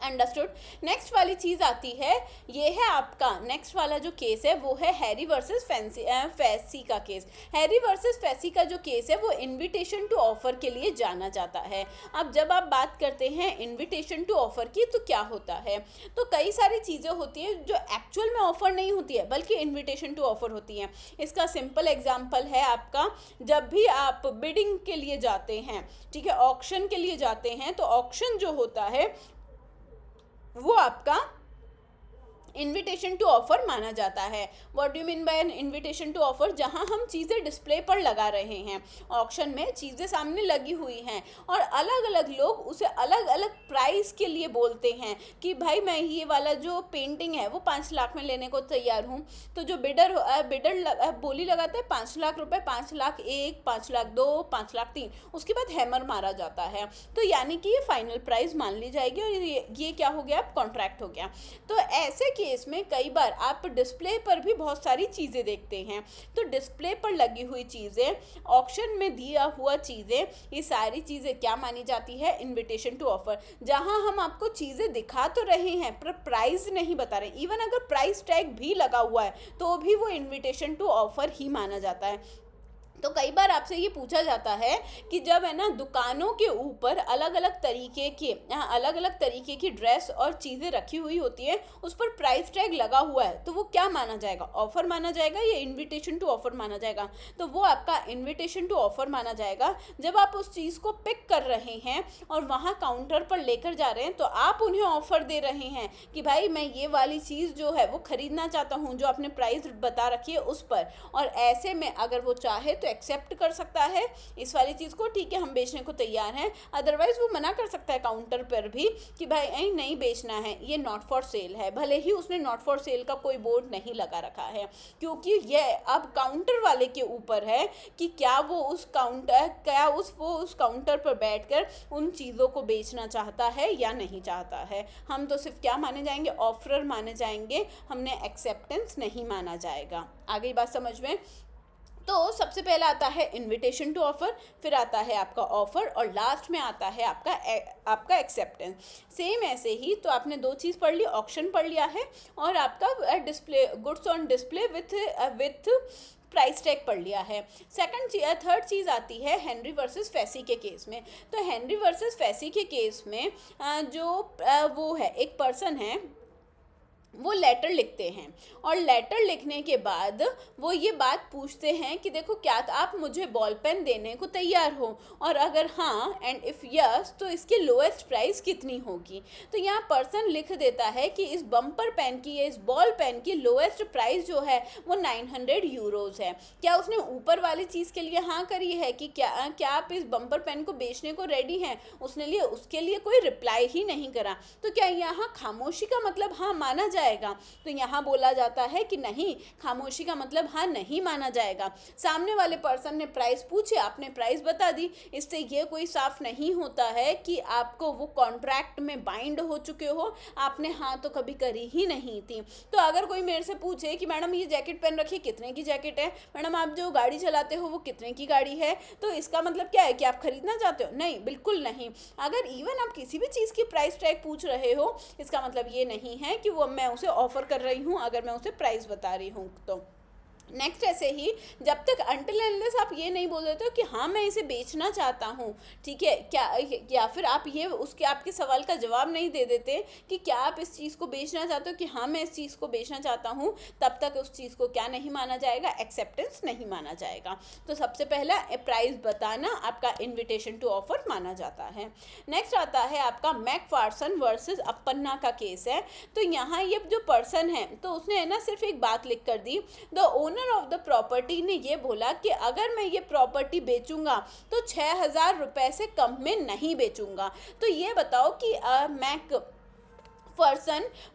अंडरस्टूड। नेक्स्ट वाली चीज़ आती है, ये है आपका नेक्स्ट वाला जो केस है वो है हैरी वर्सेस फैसी का केस। हैरी वर्सेस फैसी का जो केस है वो इनविटेशन टू ऑफर के लिए जाना जाता है। अब जब आप बात करते हैं इनविटेशन टू ऑफर की तो क्या होता है, तो कई सारी चीज़ें होती है जो एक्चुअल में ऑफर नहीं होती है बल्कि इन्विटेशन टू ऑफर होती है। इसका सिंपल एग्जाम्पल है आपका, जब भी आप बिडिंग के लिए जाते हैं, ठीक है, ऑक्शन के लिए जाते हैं, तो ऑक्शन जो होता है वो आपका इन्विटेशन टू ऑफर माना जाता है। What do mean by an invitation to offer? जहां हम चीज़ें डिस्प्ले पर लगा रहे हैं, ऑक्शन में चीज़ें सामने लगी हुई हैं और अलग अलग लोग उसे अलग अलग प्राइस के लिए बोलते हैं कि भाई मैं ये वाला जो पेंटिंग है वो 5 लाख में लेने को तैयार हूँ। तो जो बिडर बोली लगाता है 5 लाख रुपए, 5 लाख 1, 5 लाख 2, 5 लाख 3, उसके बाद हैमर मारा जाता है, तो यानी कि ये फाइनल प्राइस मान ली जाएगी और ये क्या हो गया, कॉन्ट्रैक्ट हो गया। तो ऐसे केस में कई बार आप डिस्प्ले पर भी बहुत सारी चीज़ें देखते हैं, तो डिस्प्ले पर लगी हुई चीज़ें, ऑक्शन में दिया हुआ चीज़ें, ये सारी चीज़ें क्या मानी जाती है, इन्विटेशन टू ऑफर। जहां हम आपको चीज़ें दिखा तो रहे हैं पर प्राइस नहीं बता रहे, इवन अगर प्राइस टैग भी लगा हुआ है तो भी वो इन्विटेशन टू ऑफर ही माना जाता है। तो कई बार आपसे ये पूछा जाता है कि जब है ना दुकानों के ऊपर अलग अलग तरीके की ड्रेस और चीज़ें रखी हुई होती है, उस पर प्राइस टैग लगा हुआ है, तो वो क्या माना जाएगा, ऑफ़र माना जाएगा या इनविटेशन टू ऑफ़र माना जाएगा? तो वो आपका इनविटेशन टू ऑफ़र माना जाएगा। जब आप उस चीज़ को पिक कर रहे हैं और वहाँ काउंटर पर लेकर जा रहे हैं, तो आप उन्हें ऑफ़र दे रहे हैं कि भाई मैं ये वाली चीज़ जो है वो ख़रीदना चाहता हूँ, जो आपने प्राइस बता रखी है उस पर। और ऐसे में अगर वो चाहे तो एक्सेप्ट कर सकता है इस वाली चीज़ को, ठीक है हम बेचने को तैयार हैं, अदरवाइज़ वो मना कर सकता है काउंटर पर भी कि भाई नहीं बेचना है, ये नॉट फॉर सेल है, भले ही उसने नॉट फॉर सेल का कोई बोर्ड नहीं लगा रखा है, क्योंकि ये अब काउंटर वाले के ऊपर है कि क्या वो उस काउंटर पर बैठकर उन चीज़ों को बेचना चाहता है या नहीं चाहता है। हम तो सिर्फ क्या माने जाएंगे, ऑफर माने जाएंगे, हमने एक्सेप्टेंस नहीं माना जाएगा। आगे बात समझ में? तो सबसे पहला आता है इनविटेशन टू ऑफ़र, फिर आता है आपका ऑफ़र और लास्ट में आता है आपका एक्सेप्टेंस। सेम ऐसे ही तो आपने दो चीज़ पढ़ ली, ऑक्शन पढ़ लिया है और आपका display, goods on display with price tag पढ़ लिया है। थर्ड चीज़ आती है हेनरी वर्सेस फेसी के केस में। तो हेनरी वर्सेस फेसी के केस में वो है, एक पर्सन है, वो लेटर लिखते हैं और लेटर लिखने के बाद वो ये बात पूछते हैं कि देखो क्या आप मुझे बॉल पेन देने को तैयार हो, और अगर हाँ एंड इफ़ यस तो इसकी लोएस्ट प्राइस कितनी होगी। तो यहाँ पर्सन लिख देता है कि इस बम्पर पेन की या इस बॉल पेन की लोएस्ट प्राइस जो है वो 900 यूरोज़ है। क्या उसने ऊपर वाली चीज़ के लिए हाँ करी है कि क्या आप इस बम्पर पेन को बेचने को रेडी हैं, उसके लिए कोई रिप्लाई ही नहीं करा। तो क्या यहाँ खामोशी का मतलब हाँ माना जाएगा? तो यहाँ बोला जाता है कि नहीं, खामोशी का मतलब हाँ नहीं माना जाएगा। सामने वाले पर्सन ने प्राइस पूछी, आपने प्राइस बता दी, इससे ये कोई साफ नहीं होता है कि आपको वो कॉन्ट्रैक्ट में बाइंड हो चुके हो, आपने हाँ तो कभी करी ही नहीं थी। तो अगर कोई मेरे से पूछे कि मैडम ये जैकेट पहन रखी, कितने की जैकेट है, मैडम आप जो गाड़ी चलाते हो वो कितने की गाड़ी है, तो इसका मतलब क्या है कि आप खरीदना चाहते हो? नहीं, बिल्कुल नहीं। अगर इवन आप किसी भी चीज़ की प्राइस टैग पूछ रहे हो, इसका मतलब ये नहीं है कि वो मैं उसे ऑफर कर रही हूँ अगर मैं उसे प्राइस बता रही हूँ तो। नेक्स्ट ऐसे ही जब तक अनटिल एंडलेस आप ये नहीं बोल देते हो कि हाँ मैं इसे बेचना चाहता हूँ, ठीक है, क्या या फिर आप ये उसके आपके सवाल का जवाब नहीं दे देते कि क्या आप इस चीज़ को बेचना चाहते हो, कि हाँ मैं इस चीज़ को बेचना चाहता हूँ, तब तक उस चीज़ को क्या नहीं माना जाएगा, एक्सेप्टेंस नहीं माना जाएगा। तो सबसे पहला प्राइस बताना आपका इन्विटेशन टू ऑफर माना जाता है। नेक्स्ट आता है आपका मैकफार्सन वर्सेस अप्पन्ना का केस है। तो यहाँ ये जो पर्सन है तो उसने है ना सिर्फ एक बात लिख कर दी, the owner of the property ने ये बोला कि अगर मैं ये प्रॉपर्टी बेचूंगा तो 6,000 रुपये से कम में नहीं बेचूंगा। तो ये बताओ कि मैकफर्सन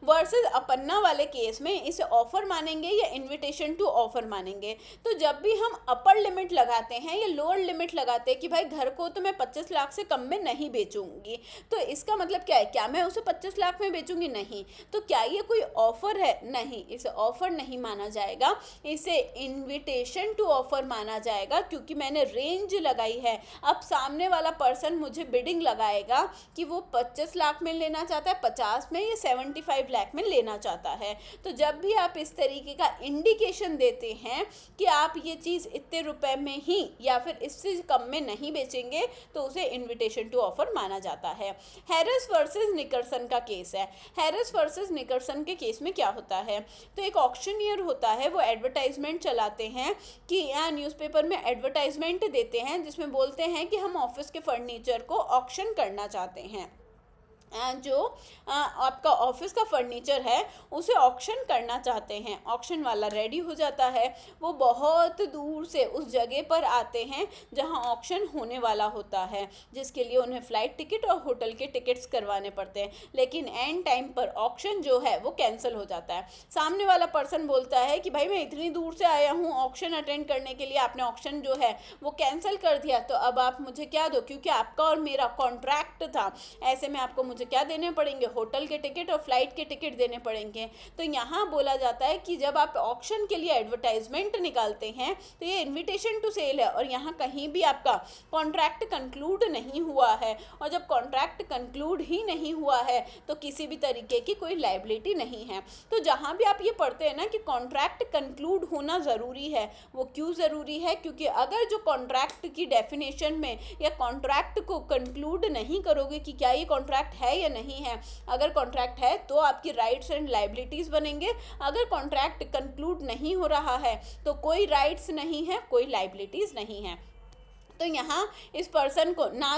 वर्सेस अप्पन्ना वाले केस में इसे ऑफर मानेंगे या इनविटेशन टू ऑफर मानेंगे। तो जब भी हम अपर लिमिट लगाते हैं या लोअर लिमिट लगाते हैं कि भाई घर को तो मैं 25 लाख से कम में नहीं बेचूंगी, तो इसका मतलब क्या है, क्या मैं उसे 25 लाख में बेचूंगी? नहीं। तो क्या ये कोई ऑफर है? नहीं, इसे ऑफर नहीं माना जाएगा, इसे इनविटेशन टू ऑफर माना जाएगा, क्योंकि मैंने रेंज लगाई है। अब सामने वाला पर्सन मुझे बिडिंग लगाएगा कि वो 25 लाख में लेना चाहता है, 50 में, 75 लाख में लेना चाहता है। तो जब भी आप इस तरीके का इंडिकेशन देते हैं कि आप ये चीज़ इतने रुपए में ही या फिर इससे कम में नहीं बेचेंगे, तो उसे इनविटेशन टू ऑफर माना जाता है। हैरिस वर्सेस निकलसन का केस है। हैरिस वर्सेस निकलसन के केस में क्या होता है, तो एक ऑक्शनियर होता है, वो एडवर्टाइजमेंट चलाते हैं कि यहाँ न्यूज़पेपर में एडवर्टाइजमेंट देते हैं जिसमें बोलते हैं कि हम ऑफिस के फर्नीचर को ऑक्शन करना चाहते हैं। जो आपका ऑफिस का फर्नीचर है उसे ऑक्शन करना चाहते हैं। ऑक्शन वाला रेडी हो जाता है, वो बहुत दूर से उस जगह पर आते हैं जहां ऑक्शन होने वाला होता है, जिसके लिए उन्हें फ़्लाइट टिकट और होटल के टिकट्स करवाने पड़ते हैं। लेकिन एंड टाइम पर ऑक्शन जो है वो कैंसिल हो जाता है। सामने वाला पर्सन बोलता है कि भाई मैं इतनी दूर से आया हूँ ऑक्शन अटेंड करने के लिए, आपने ऑक्शन जो है वो कैंसिल कर दिया, तो अब आप मुझे क्या दो, क्योंकि आपका और मेरा कॉन्ट्रैक्ट कॉन्ट्रैक्ट था, ऐसे में आपको मुझे क्या देने पड़ेंगे, होटल के टिकट और फ्लाइट के टिकट देने पड़ेंगे। तो यहाँ बोला जाता है कि जब आप ऑक्शन के लिए एडवर्टाइजमेंट निकालते हैं तो ये इन्विटेशन टू सेल है और यहाँ कहीं भी आपका कॉन्ट्रैक्ट कंक्लूड नहीं हुआ है, और जब कॉन्ट्रैक्ट कंक्लूड ही नहीं हुआ है तो किसी भी तरीके की कोई लायबिलिटी नहीं है। तो जहाँ भी आप ये पढ़ते हैं ना कि कॉन्ट्रैक्ट कंक्लूड होना ज़रूरी है, वो क्यों ज़रूरी है, क्योंकि अगर जो कॉन्ट्रैक्ट की डेफिनेशन में या कॉन्ट्रैक्ट को कंक्लूड नहीं करोगे कि क्या ये कॉन्ट्रैक्ट है या नहीं है, अगर कॉन्ट्रैक्ट है तो आपकी राइट्स एंड लायबिलिटीज़ बनेंगे, अगर कॉन्ट्रैक्ट कंक्लूड नहीं हो रहा है तो कोई राइट्स नहीं है, कोई लायबिलिटीज़ नहीं है। तो यहाँ इस पर्सन को ना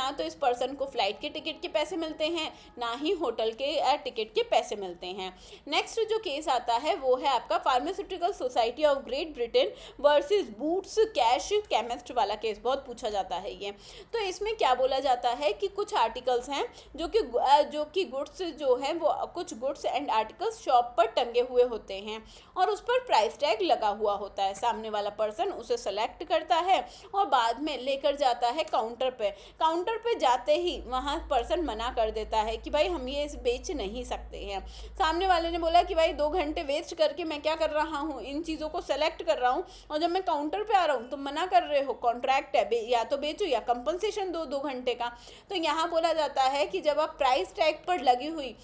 तो इस पर्सन को फ्लाइट के टिकट के पैसे मिलते हैं, ना ही होटल के टिकट के पैसे मिलते हैं। नेक्स्ट जो केस आता है वो है आपका pharmaceutical society of great Britain versus boots cash chemist वाला केस, बहुत पूछा जाता है ये। तो इसमें क्या बोला जाता है कि कुछ आर्टिकल्स हैं जो कि गुड्स जो हैं वो कुछ गुड्स एंड आर्टिकल्स शॉप पर टंगे हुए होते हैं और उस पर प्राइस टैग लगा हुआ होता है। सामने वाला पर्सन उसे सेलेक्ट करता है और बाद में लेकर जाता है काउंटर पे जाते ही वहाँ पर्सन मना कर देता है कि भाई हम ये बेच नहीं सकते हैं। सामने वाले ने बोला कि भाई 2 घंटे वेस्ट करके मैं क्या कर रहा हूँ, इन चीज़ों को सेलेक्ट कर रहा हूँ, और जब मैं काउंटर पे आ रहा हूँ तो मना कर रहे हो, कॉन्ट्रैक्ट है, या तो बेचो या कंपनसेशन दो 2 घंटे का। तो यहाँ बोला जाता है कि जब आप प्राइस टैग पर लगी हुई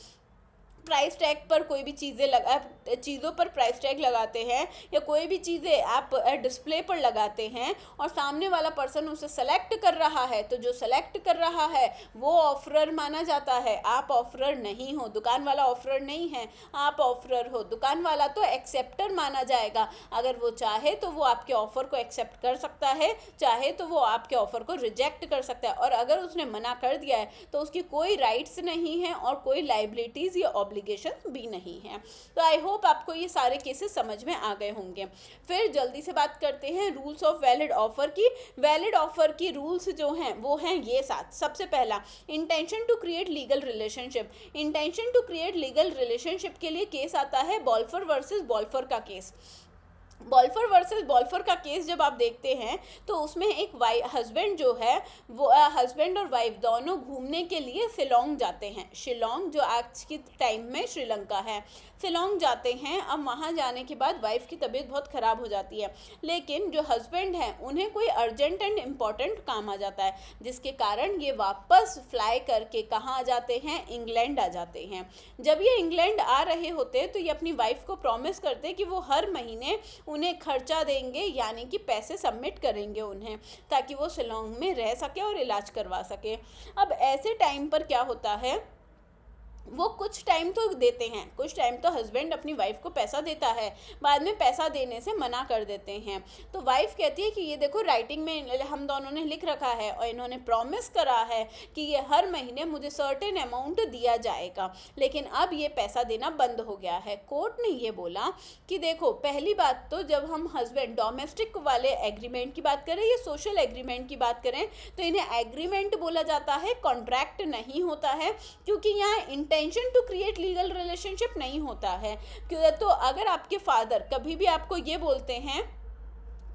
प्राइस टैग पर कोई भी चीज़ों पर प्राइस टैग लगाते हैं या कोई भी चीज़ें आप डिस्प्ले पर लगाते हैं और सामने वाला पर्सन उसे सेलेक्ट कर रहा है, तो जो सेलेक्ट कर रहा है वो ऑफरर माना जाता है। आप ऑफरर नहीं हो, दुकान वाला ऑफरर नहीं है, आप ऑफरर हो। दुकान वाला तो एक्सेप्टर माना जाएगा, अगर वो चाहे तो वो आपके ऑफर को एक्सेप्ट कर सकता है, चाहे तो वो आपके ऑफर को रिजेक्ट कर सकता है, और अगर उसने मना कर दिया है तो उसकी कोई राइट्स नहीं है और कोई लायबिलिटीज़ या ऑब्लिगेशन भी नहीं है। तो आई होप आपको ये सारे केसेस समझ में आ गए होंगे। फिर जल्दी से बात करते हैं रूल्स ऑफ वैलिड ऑफर की। वैलिड ऑफर की रूल्स जो हैं वो हैं ये 7। सबसे पहला, intention to create legal relationship. Intention to create legal relationship के लिए केस आता है बॉल्फर वर्सेस बॉल्फर का केस। बॉल्फर वर्सेस बॉल्फर का केस जब आप देखते हैं तो उसमें एक हस्बैंड जो है वो हस्बैंड और वाइफ दोनों घूमने के लिए शिलोंग जाते हैं। शिलोंग जो आज के टाइम में श्रीलंका है, शिलोंग जाते हैं। अब वहाँ जाने के बाद वाइफ की तबीयत बहुत ख़राब हो जाती है, लेकिन जो हस्बैंड हैं उन्हें कोई अर्जेंट एंड इम्पॉर्टेंट काम आ जाता है, जिसके कारण ये वापस फ्लाई करके कहाँ आ जाते हैं, इंग्लैंड आ जाते हैं। जब ये इंग्लैंड आ रहे होते हैं तो ये अपनी वाइफ को प्रॉमिस करते हैं कि वो हर महीने उन्हें खर्चा देंगे, यानी कि पैसे सबमिट करेंगे उन्हें, ताकि वो शिलोंग में रह सके और इलाज करवा सके। अब ऐसे टाइम पर क्या होता है, वो कुछ टाइम तो देते हैं, कुछ टाइम तो हस्बैंड अपनी वाइफ को पैसा देता है, बाद में पैसा देने से मना कर देते हैं। तो वाइफ कहती है कि ये देखो राइटिंग में हम दोनों ने लिख रखा है और इन्होंने प्रॉमिस करा है कि ये हर महीने मुझे सर्टेन अमाउंट दिया जाएगा, लेकिन अब ये पैसा देना बंद हो गया है। कोर्ट ने ये बोला कि देखो, पहली बात तो जब हम हस्बैंड डोमेस्टिक वाले एग्रीमेंट की बात करें या सोशल एग्रीमेंट की बात करें तो इन्हें एग्रीमेंट बोला जाता है, कॉन्ट्रैक्ट नहीं होता है, क्योंकि यहाँ intention to create legal relationship नहीं होता है। तो अगर आपके फादर कभी भी आपको ये बोलते हैं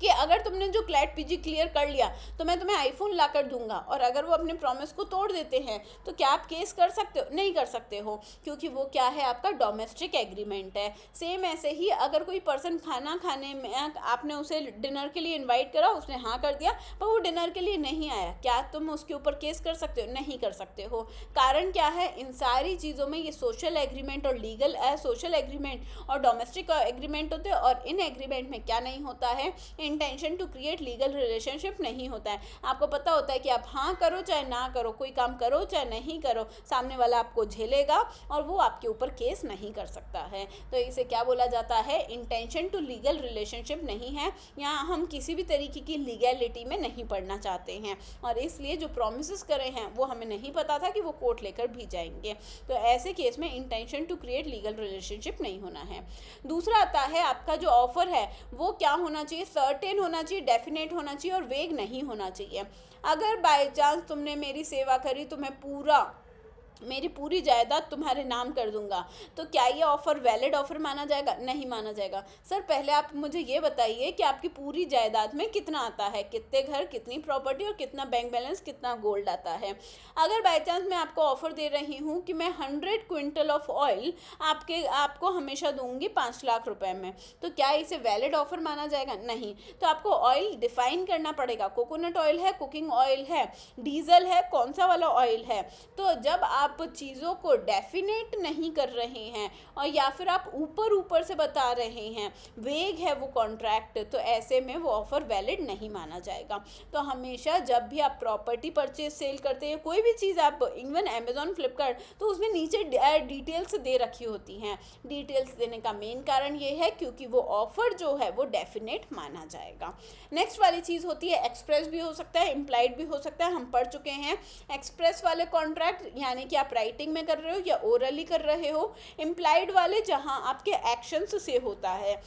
कि अगर तुमने जो क्लैट पीजी क्लियर कर लिया तो मैं तुम्हें आईफोन ला कर दूंगा, और अगर वो अपने प्रॉमिस को तोड़ देते हैं तो क्या आप केस कर सकते हो? नहीं कर सकते हो, क्योंकि वो क्या है, आपका डोमेस्टिक एग्रीमेंट है। सेम ऐसे ही अगर कोई पर्सन खाना खाने में आपने उसे डिनर के लिए इन्वाइट करा, उसने हाँ कर दिया पर वो डिनर के लिए नहीं आया, क्या तुम उसके ऊपर केस कर सकते हो? नहीं कर सकते हो। कारण क्या है, इन सारी चीज़ों में ये सोशल एग्रीमेंट और लीगल सोशल एग्रीमेंट और डोमेस्टिक एग्रीमेंट होते हैं, और इन एग्रीमेंट में क्या नहीं होता है, intention to create legal relationship नहीं होता है। आपको पता होता है कि आप हाँ करो चाहे ना करो, कोई काम करो चाहे नहीं करो, सामने वाला आपको झेलेगा और वो आपके ऊपर केस नहीं कर सकता है। तो इसे क्या बोला जाता है, इंटेंशन टू लीगल रिलेशनशिप नहीं है। यहाँ हम किसी भी तरीके की लीगैलिटी में नहीं पढ़ना चाहते हैं, और इसलिए जो प्रोमिस करे हैं वो हमें नहीं पता था कि वो कोर्ट लेकर भी जाएंगे। तो ऐसे केस में intention to create legal relationship नहीं होना है। दूसरा आता है आपका जो ऑफर है वो क्या होना चाहिए, सर्टेन होना चाहिए, डेफिनेट होना चाहिए और वेग नहीं होना चाहिए। अगर बाय चांस तुमने मेरी सेवा करी तो मैं पूरा मेरी पूरी जायदाद तुम्हारे नाम कर दूंगा, तो क्या ये ऑफ़र वैलिड ऑफ़र माना जाएगा? नहीं माना जाएगा। सर पहले आप मुझे ये बताइए कि आपकी पूरी जायदाद में कितना आता है, कितने घर, कितनी प्रॉपर्टी और कितना बैंक बैलेंस, कितना गोल्ड आता है। अगर बाई चांस मैं आपको ऑफ़र दे रही हूँ कि मैं 100 क्विंटल ऑफ ऑयल आपको हमेशा दूंगी 5 लाख रुपए में, तो क्या इसे वैलिड ऑफ़र माना जाएगा? नहीं। तो आपको ऑयल डिफाइन करना पड़ेगा, कोकोनट ऑयल है, कुकिंग ऑयल है, डीजल है, कौन सा वाला ऑयल है। तो जब आप चीज़ों को डेफिनेट नहीं कर रहे हैं और या फिर आप ऊपर ऊपर से बता रहे हैं, वेग है वो कॉन्ट्रैक्ट, तो ऐसे में वो ऑफ़र वैलिड नहीं माना जाएगा। तो हमेशा जब भी आप प्रॉपर्टी परचेज सेल करते हैं, कोई भी चीज़ आप, इवन अमेजॉन फ्लिपकार्ट, तो उसमें नीचे डिटेल्स दे रखी होती हैं। डिटेल्स देने का मेन कारण ये है क्योंकि वो ऑफ़र जो है वो डेफिनेट माना जाएगा। नेक्स्ट वाली चीज़ होती है एक्सप्रेस भी हो सकता है, इम्प्लाइड भी हो सकता है, हम पढ़ चुके हैं। एक्सप्रेस वाले कॉन्ट्रैक्ट यानी कि आप राइटिंग में कर रहे हो या ओरली कर रहे हो। इम्प्लाइड वाले जहां आपके एक्शंस से होता है।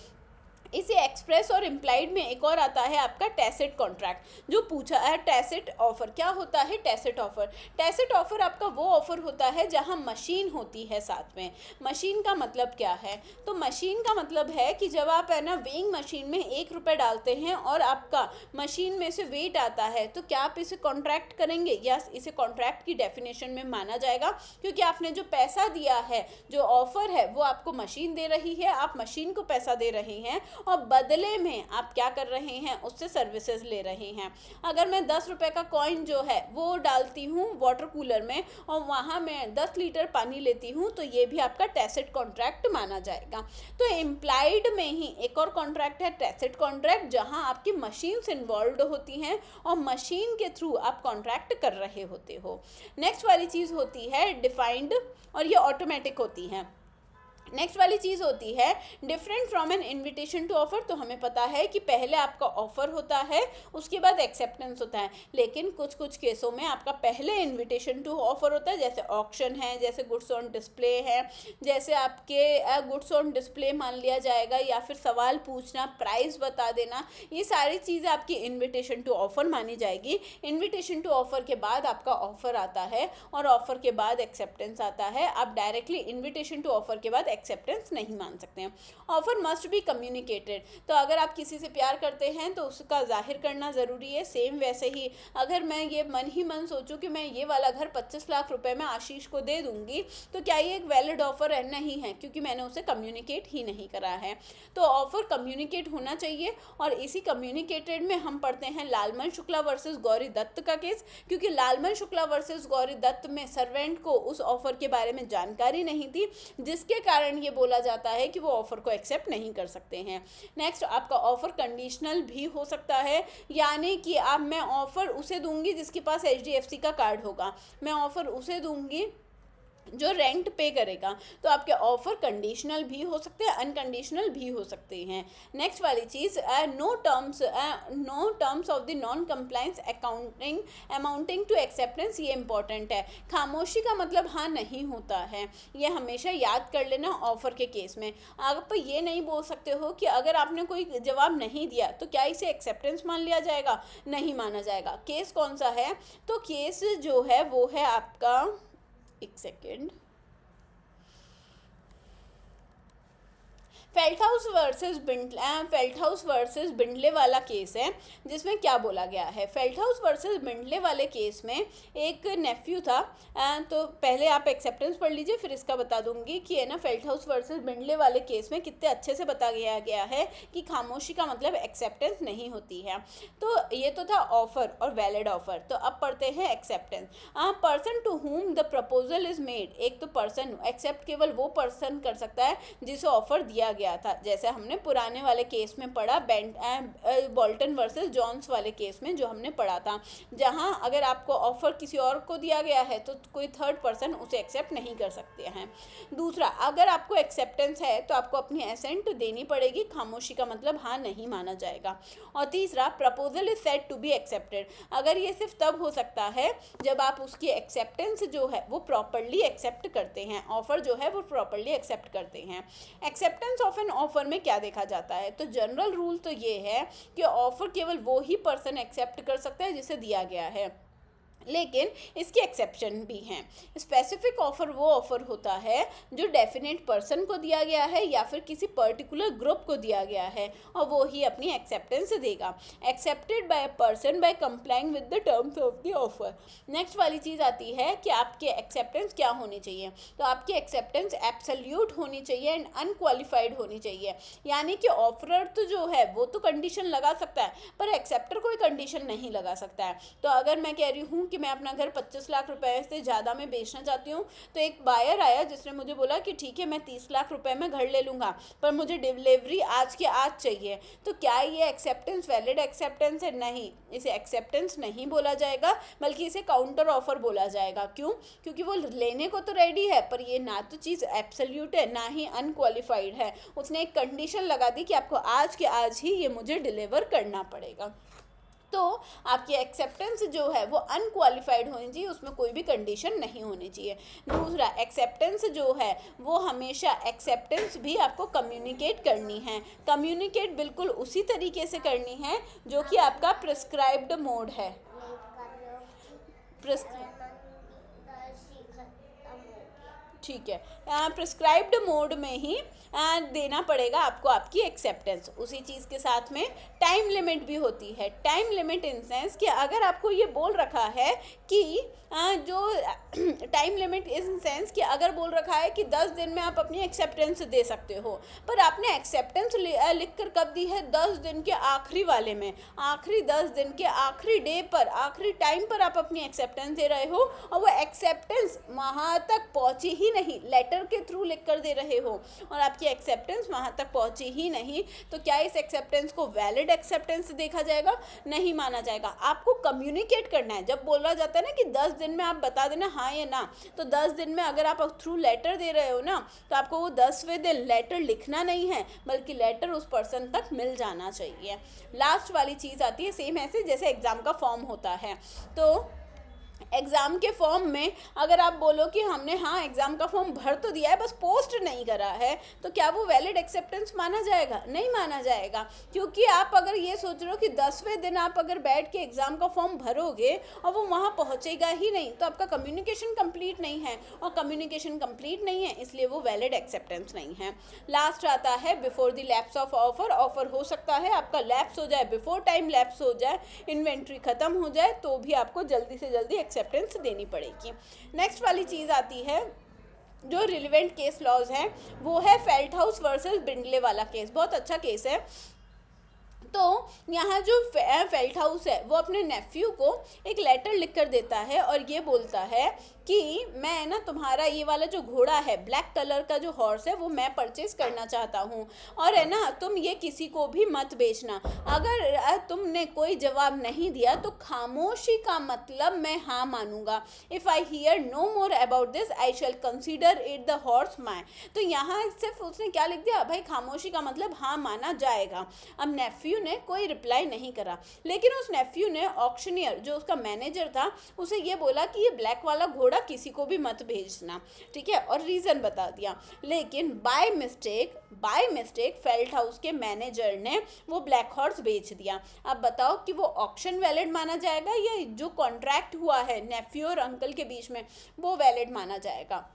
इसी एक्सप्रेस और इम्प्लाइड में एक और आता है आपका टैसिट कॉन्ट्रैक्ट, जो पूछा है टैसिट ऑफर। क्या होता है टैसिट ऑफर? टैसिट ऑफर आपका वो ऑफर होता है जहां मशीन होती है साथ में। मशीन का मतलब क्या है? तो मशीन का मतलब है कि जब आप है ना वेइंग मशीन में 1 रुपये डालते हैं और आपका मशीन में से वेट आता है, तो क्या आप इसे कॉन्ट्रैक्ट करेंगे? यस, इसे कॉन्ट्रैक्ट की डेफिनेशन में माना जाएगा, क्योंकि आपने जो पैसा दिया है, जो ऑफर है वो आपको मशीन दे रही है, आप मशीन को पैसा दे रहे हैं और बदले में आप क्या कर रहे हैं, उससे सर्विसेज ले रहे हैं। अगर मैं 10 रुपए का कॉइन जो है वो डालती हूँ वाटर कूलर में और वहाँ मैं 10 लीटर पानी लेती हूँ, तो ये भी आपका टैसिट कॉन्ट्रैक्ट माना जाएगा। तो इम्प्लाइड में ही एक और कॉन्ट्रैक्ट है टैसिट कॉन्ट्रैक्ट, जहाँ आपकी मशीन्स इन्वॉल्व होती हैं और मशीन के थ्रू आप कॉन्ट्रैक्ट कर रहे होते हो। नेक्स्ट वाली चीज़ होती है डिफाइंड, और ये ऑटोमेटिक होती है। नेक्स्ट वाली चीज़ होती है different from an invitation to offer. तो हमें पता है कि पहले आपका ऑफर होता है, उसके बाद एक्सेप्टेंस होता है, लेकिन कुछ कुछ केसों में आपका पहले इनविटेशन टू ऑफर होता है, जैसे ऑक्शन है, जैसे गुड्स ऑन डिस्प्ले है, जैसे आपके गुड्स ऑन डिस्प्ले मान लिया जाएगा, या फिर सवाल पूछना, प्राइस बता देना, ये सारी चीज़ें आपकी इन्विटेशन टू ऑफर मानी जाएगी। इन्विटेशन टू ऑफर के बाद आपका ऑफर आता है और ऑफर के बाद एक्सेप्टेंस आता है। आप डायरेक्टली इन्विटेशन टू ऑफर के बाद एक्सेप्टेंस नहीं मान सकते हैं। Offer must be communicated. तो अगर आप किसी से प्यार करते हैं तो उसका जाहिर करना ज़रूरी है। सेम वैसे ही अगर मैं ये मन ही मन सोचूं कि मैं ये वाला घर 25 लाख रुपए में आशीष को दे दूंगी, तो क्या ये एक वैलिड ऑफर है? नहीं है, क्योंकि मैंने उसे कम्युनिकेट ही नहीं करा है। तो ऑफर कम्युनिकेट होना चाहिए। और इसी कम्युनिकेटेड में हम पढ़ते हैं लालमन शुक्ला वर्सेस गौरी दत्त का केस, क्योंकि लालमन शुक्ला वर्सेस गौरी दत्त में सर्वेंट को उस ऑफर के बारे में जानकारी नहीं थी, जिसके कारण ये बोला जाता है कि वो ऑफर को एक्सेप्ट नहीं कर सकते हैं। नेक्स्ट, आपका ऑफर कंडीशनल भी हो सकता है, यानी कि अब मैं ऑफर उसे दूंगी जिसके पास HDFC का कार्ड होगा, मैं ऑफर उसे दूंगी जो रेंट पे करेगा। तो आपके ऑफर कंडीशनल भी हो सकते हैं, अनकंडीशनल भी हो सकते हैं। नेक्स्ट वाली चीज़, no terms of the non compliance accounting amounting to acceptance, ये इंपॉर्टेंट है। खामोशी का मतलब हाँ नहीं होता है, ये हमेशा याद कर लेना ऑफर के केस में। आप ये नहीं बोल सकते हो कि अगर आपने कोई जवाब नहीं दिया तो क्या इसे एक्सेप्टेंस मान लिया जाएगा? नहीं माना जाएगा। केस कौन सा है? तो केस जो है वो है आपका, एक सेकेंड, फेल्टहाउस वर्सेस बिंडले वाला केस है, जिसमें क्या बोला गया है। फेल्टहाउस वर्सेस बिंडले वाले केस में एक नेफ्यू था। तो पहले आप एक्सेप्टेंस पढ़ लीजिए, फिर इसका बता दूंगी कि है ना फेल्टहाउस वर्सेस बिंडले वाले केस में कितने अच्छे से बता गया है कि खामोशी का मतलब एक्सेप्टेंस नहीं होती है। तो ये तो था ऑफर और वैलिड ऑफर। तो अब पढ़ते हैं acceptance. Person to whom the proposal is made, एक तो पर्सन, एक्सेप्ट केवल वो पर्सन कर सकता है जिसे ऑफर दिया गया था, जैसे हमने पुराने वाले केस में पढ़ा, बोल्टन वर्सेस जॉन्स वाले केस में जो हमने पढ़ा था, जहां अगर आपको ऑफर किसी और को दिया गया है तो कोई थर्ड पर्सन उसे एक्सेप्ट नहीं कर सकते हैं। दूसरा, अगर आपको एक्सेप्टेंस है तो आपको अपनी एसेंट देनी पड़ेगी, खामोशी का मतलब हाँ नहीं माना जाएगा। और तीसरा, proposal is said to be accepted, अगर ये सिर्फ तब हो सकता है जब आप उसकी एक्सेप्टेंस जो है वो प्रॉपरली एक्सेप्ट करते हैं, ऑफर जो है वो प्रॉपरली एक्सेप्ट करते हैं। एक्सेप्टेंस ऑफ एन ऑफर में क्या देखा जाता है? तो जनरल रूल तो ये है कि ऑफर केवल वो ही पर्सन एक्सेप्ट कर सकता है जिसे दिया गया है, लेकिन इसके एक्सेप्शन भी हैं। स्पेसिफिक ऑफर वो ऑफर होता है जो डेफिनेट पर्सन को दिया गया है या फिर किसी पर्टिकुलर ग्रुप को दिया गया है और वो ही अपनी एक्सेप्टेंस देगा। Accepted by a person by complying with the terms of the offer. Next वाली चीज़ आती है कि आपके एक्सेप्टेंस क्या होनी चाहिए। तो आपकी एक्सेप्टेंस एब्सोल्यूट होनी चाहिए एंड अनक्वालिफाइड होनी चाहिए। यानी कि ऑफरर तो जो है वो तो कंडीशन लगा सकता है पर एक्सेप्टर कोई कंडीशन नहीं लगा सकता है। तो अगर मैं कह रही हूँ कि मैं अपना घर 25 लाख रुपए से ज़्यादा में बेचना चाहती हूँ, तो एक बायर आया जिसने मुझे बोला कि ठीक है मैं 30 लाख रुपए में घर ले लूँगा पर मुझे डिलीवरी आज के आज चाहिए, तो क्या ये एक्सेप्टेंस वैलिड एक्सेप्टेंस है? नहीं, इसे एक्सेप्टेंस नहीं बोला जाएगा बल्कि इसे काउंटर ऑफर बोला जाएगा। क्यों? क्योंकि वो लेने को तो रेडी है पर ये ना तो चीज़ एब्सोल्यूट है ना ही अनक्वालिफाइड है। उसने एक कंडीशन लगा दी कि आपको आज के आज ही ये मुझे डिलीवर करना पड़ेगा। तो आपकी एक्सेप्टेंस जो है वो अनक्वालिफाइड होनी चाहिए, उसमें कोई भी कंडीशन नहीं होनी चाहिए। दूसरा, एक्सेप्टेंस जो है वो हमेशा एक्सेप्टेंस भी आपको कम्युनिकेट करनी है। कम्युनिकेट बिल्कुल उसी तरीके से करनी है जो कि आपका प्रिस्क्राइब्ड मोड है। ठीक है, प्रिस्क्राइब्ड मोड में ही देना पड़ेगा आपको आपकी एक्सेप्टेंस। उसी चीज़ के साथ में टाइम लिमिट भी होती है। टाइम लिमिट इन सेंस कि अगर आपको ये बोल रखा है कि जो टाइम लिमिट इन सेंस कि अगर बोल रखा है कि 10 दिन में आप अपनी एक्सेप्टेंस दे सकते हो, पर आपने एक्सेप्टेंस लिख कर कब दी है? 10 दिन के आखिरी वाले में, आखिरी 10 दिन के आखिरी डे पर, आखिरी टाइम पर आप अपनी एक्सेप्टेंस दे रहे हो और वो एक्सेप्टेंस वहाँ तक पहुँची ही नहीं, लेटर के थ्रू लिख कर दे रहे हो और आपकी एक्सेप्टेंस वहाँ तक पहुँची ही नहीं, तो क्या इस एक्सेप्टेंस को वैलिड एक्सेप्टेंस देखा जाएगा? नहीं माना जाएगा। आपको कम्युनिकेट करना है। जब बोला जाता है ना कि 10 दिन में आप बता देना हाँ या ना, तो 10 दिन में अगर आप थ्रू लेटर दे रहे हो ना, तो आपको वो 10वें दिन लेटर लिखना नहीं है बल्कि लेटर उस पर्सन तक मिल जाना चाहिए। लास्ट वाली चीज़ आती है सेम ऐसे जैसे एग्ज़ाम का फॉर्म होता है। तो एग्ज़ाम के फॉर्म में अगर आप बोलो कि हमने हाँ एग्ज़ाम का फॉर्म भर तो दिया है बस पोस्ट नहीं करा है, तो क्या वो वैलिड एक्सेप्टेंस माना जाएगा? नहीं माना जाएगा। क्योंकि आप अगर ये सोच रहे हो कि 10वें दिन आप अगर बैठ के एग्ज़ाम का फॉर्म भरोगे और वो वहाँ पहुँचेगा ही नहीं, तो आपका कम्युनिकेशन कंप्लीट नहीं है और कम्युनिकेशन कंप्लीट नहीं है इसलिए वो वैलिड एक्सेप्टेंस नहीं है। लास्ट आता है before the lapse of offer. Offer हो सकता है आपका लैप्स हो जाए, बिफोर टाइम लैप्स हो जाए, इन्वेंट्री ख़त्म हो जाए, तो भी आपको जल्दी से जल्दी एक्सेप्टेंस देनी पड़ेगी। नेक्स्ट वाली चीज़ आती है जो रिलेवेंट केस लॉज है, वो है फेल्ट हाउस वर्सेस बिंडले वाला केस। बहुत अच्छा केस है। तो यहाँ जो फेल्ट हाउस है वो अपने नेफ्यू को एक लेटर लिख कर देता है और ये बोलता है कि मैं ना तुम्हारा ये वाला जो घोड़ा है, ब्लैक कलर का जो हॉर्स है, वो मैं परचेज करना चाहता हूँ और है ना तुम ये किसी को भी मत बेचना। अगर तुमने कोई जवाब नहीं दिया तो खामोशी का मतलब मैं हाँ मानूंगा। If I hear no more about this I shall consider it the horse mine. तो यहाँ सिर्फ उसने क्या लिख दिया भाई, खामोशी का मतलब हाँ माना जाएगा। अब नेफ्यू ने कोई रिप्लाई नहीं करा, लेकिन उस नेफ्यू ने ऑक्शनियर जो उसका मैनेजर था उसे ये बोला कि ये ब्लैक वाला घोड़ा किसी को भी मत भेजना, ठीक है, और रीज़न बता दिया। लेकिन बाय मिस्टेक फेल्ट हाउस के मैनेजर ने वो ब्लैक हॉर्स बेच दिया। अब बताओ कि वो ऑक्शन वैलिड माना जाएगा या जो कॉन्ट्रैक्ट हुआ है नेफ्यू और अंकल के बीच में वो वैलिड माना जाएगा?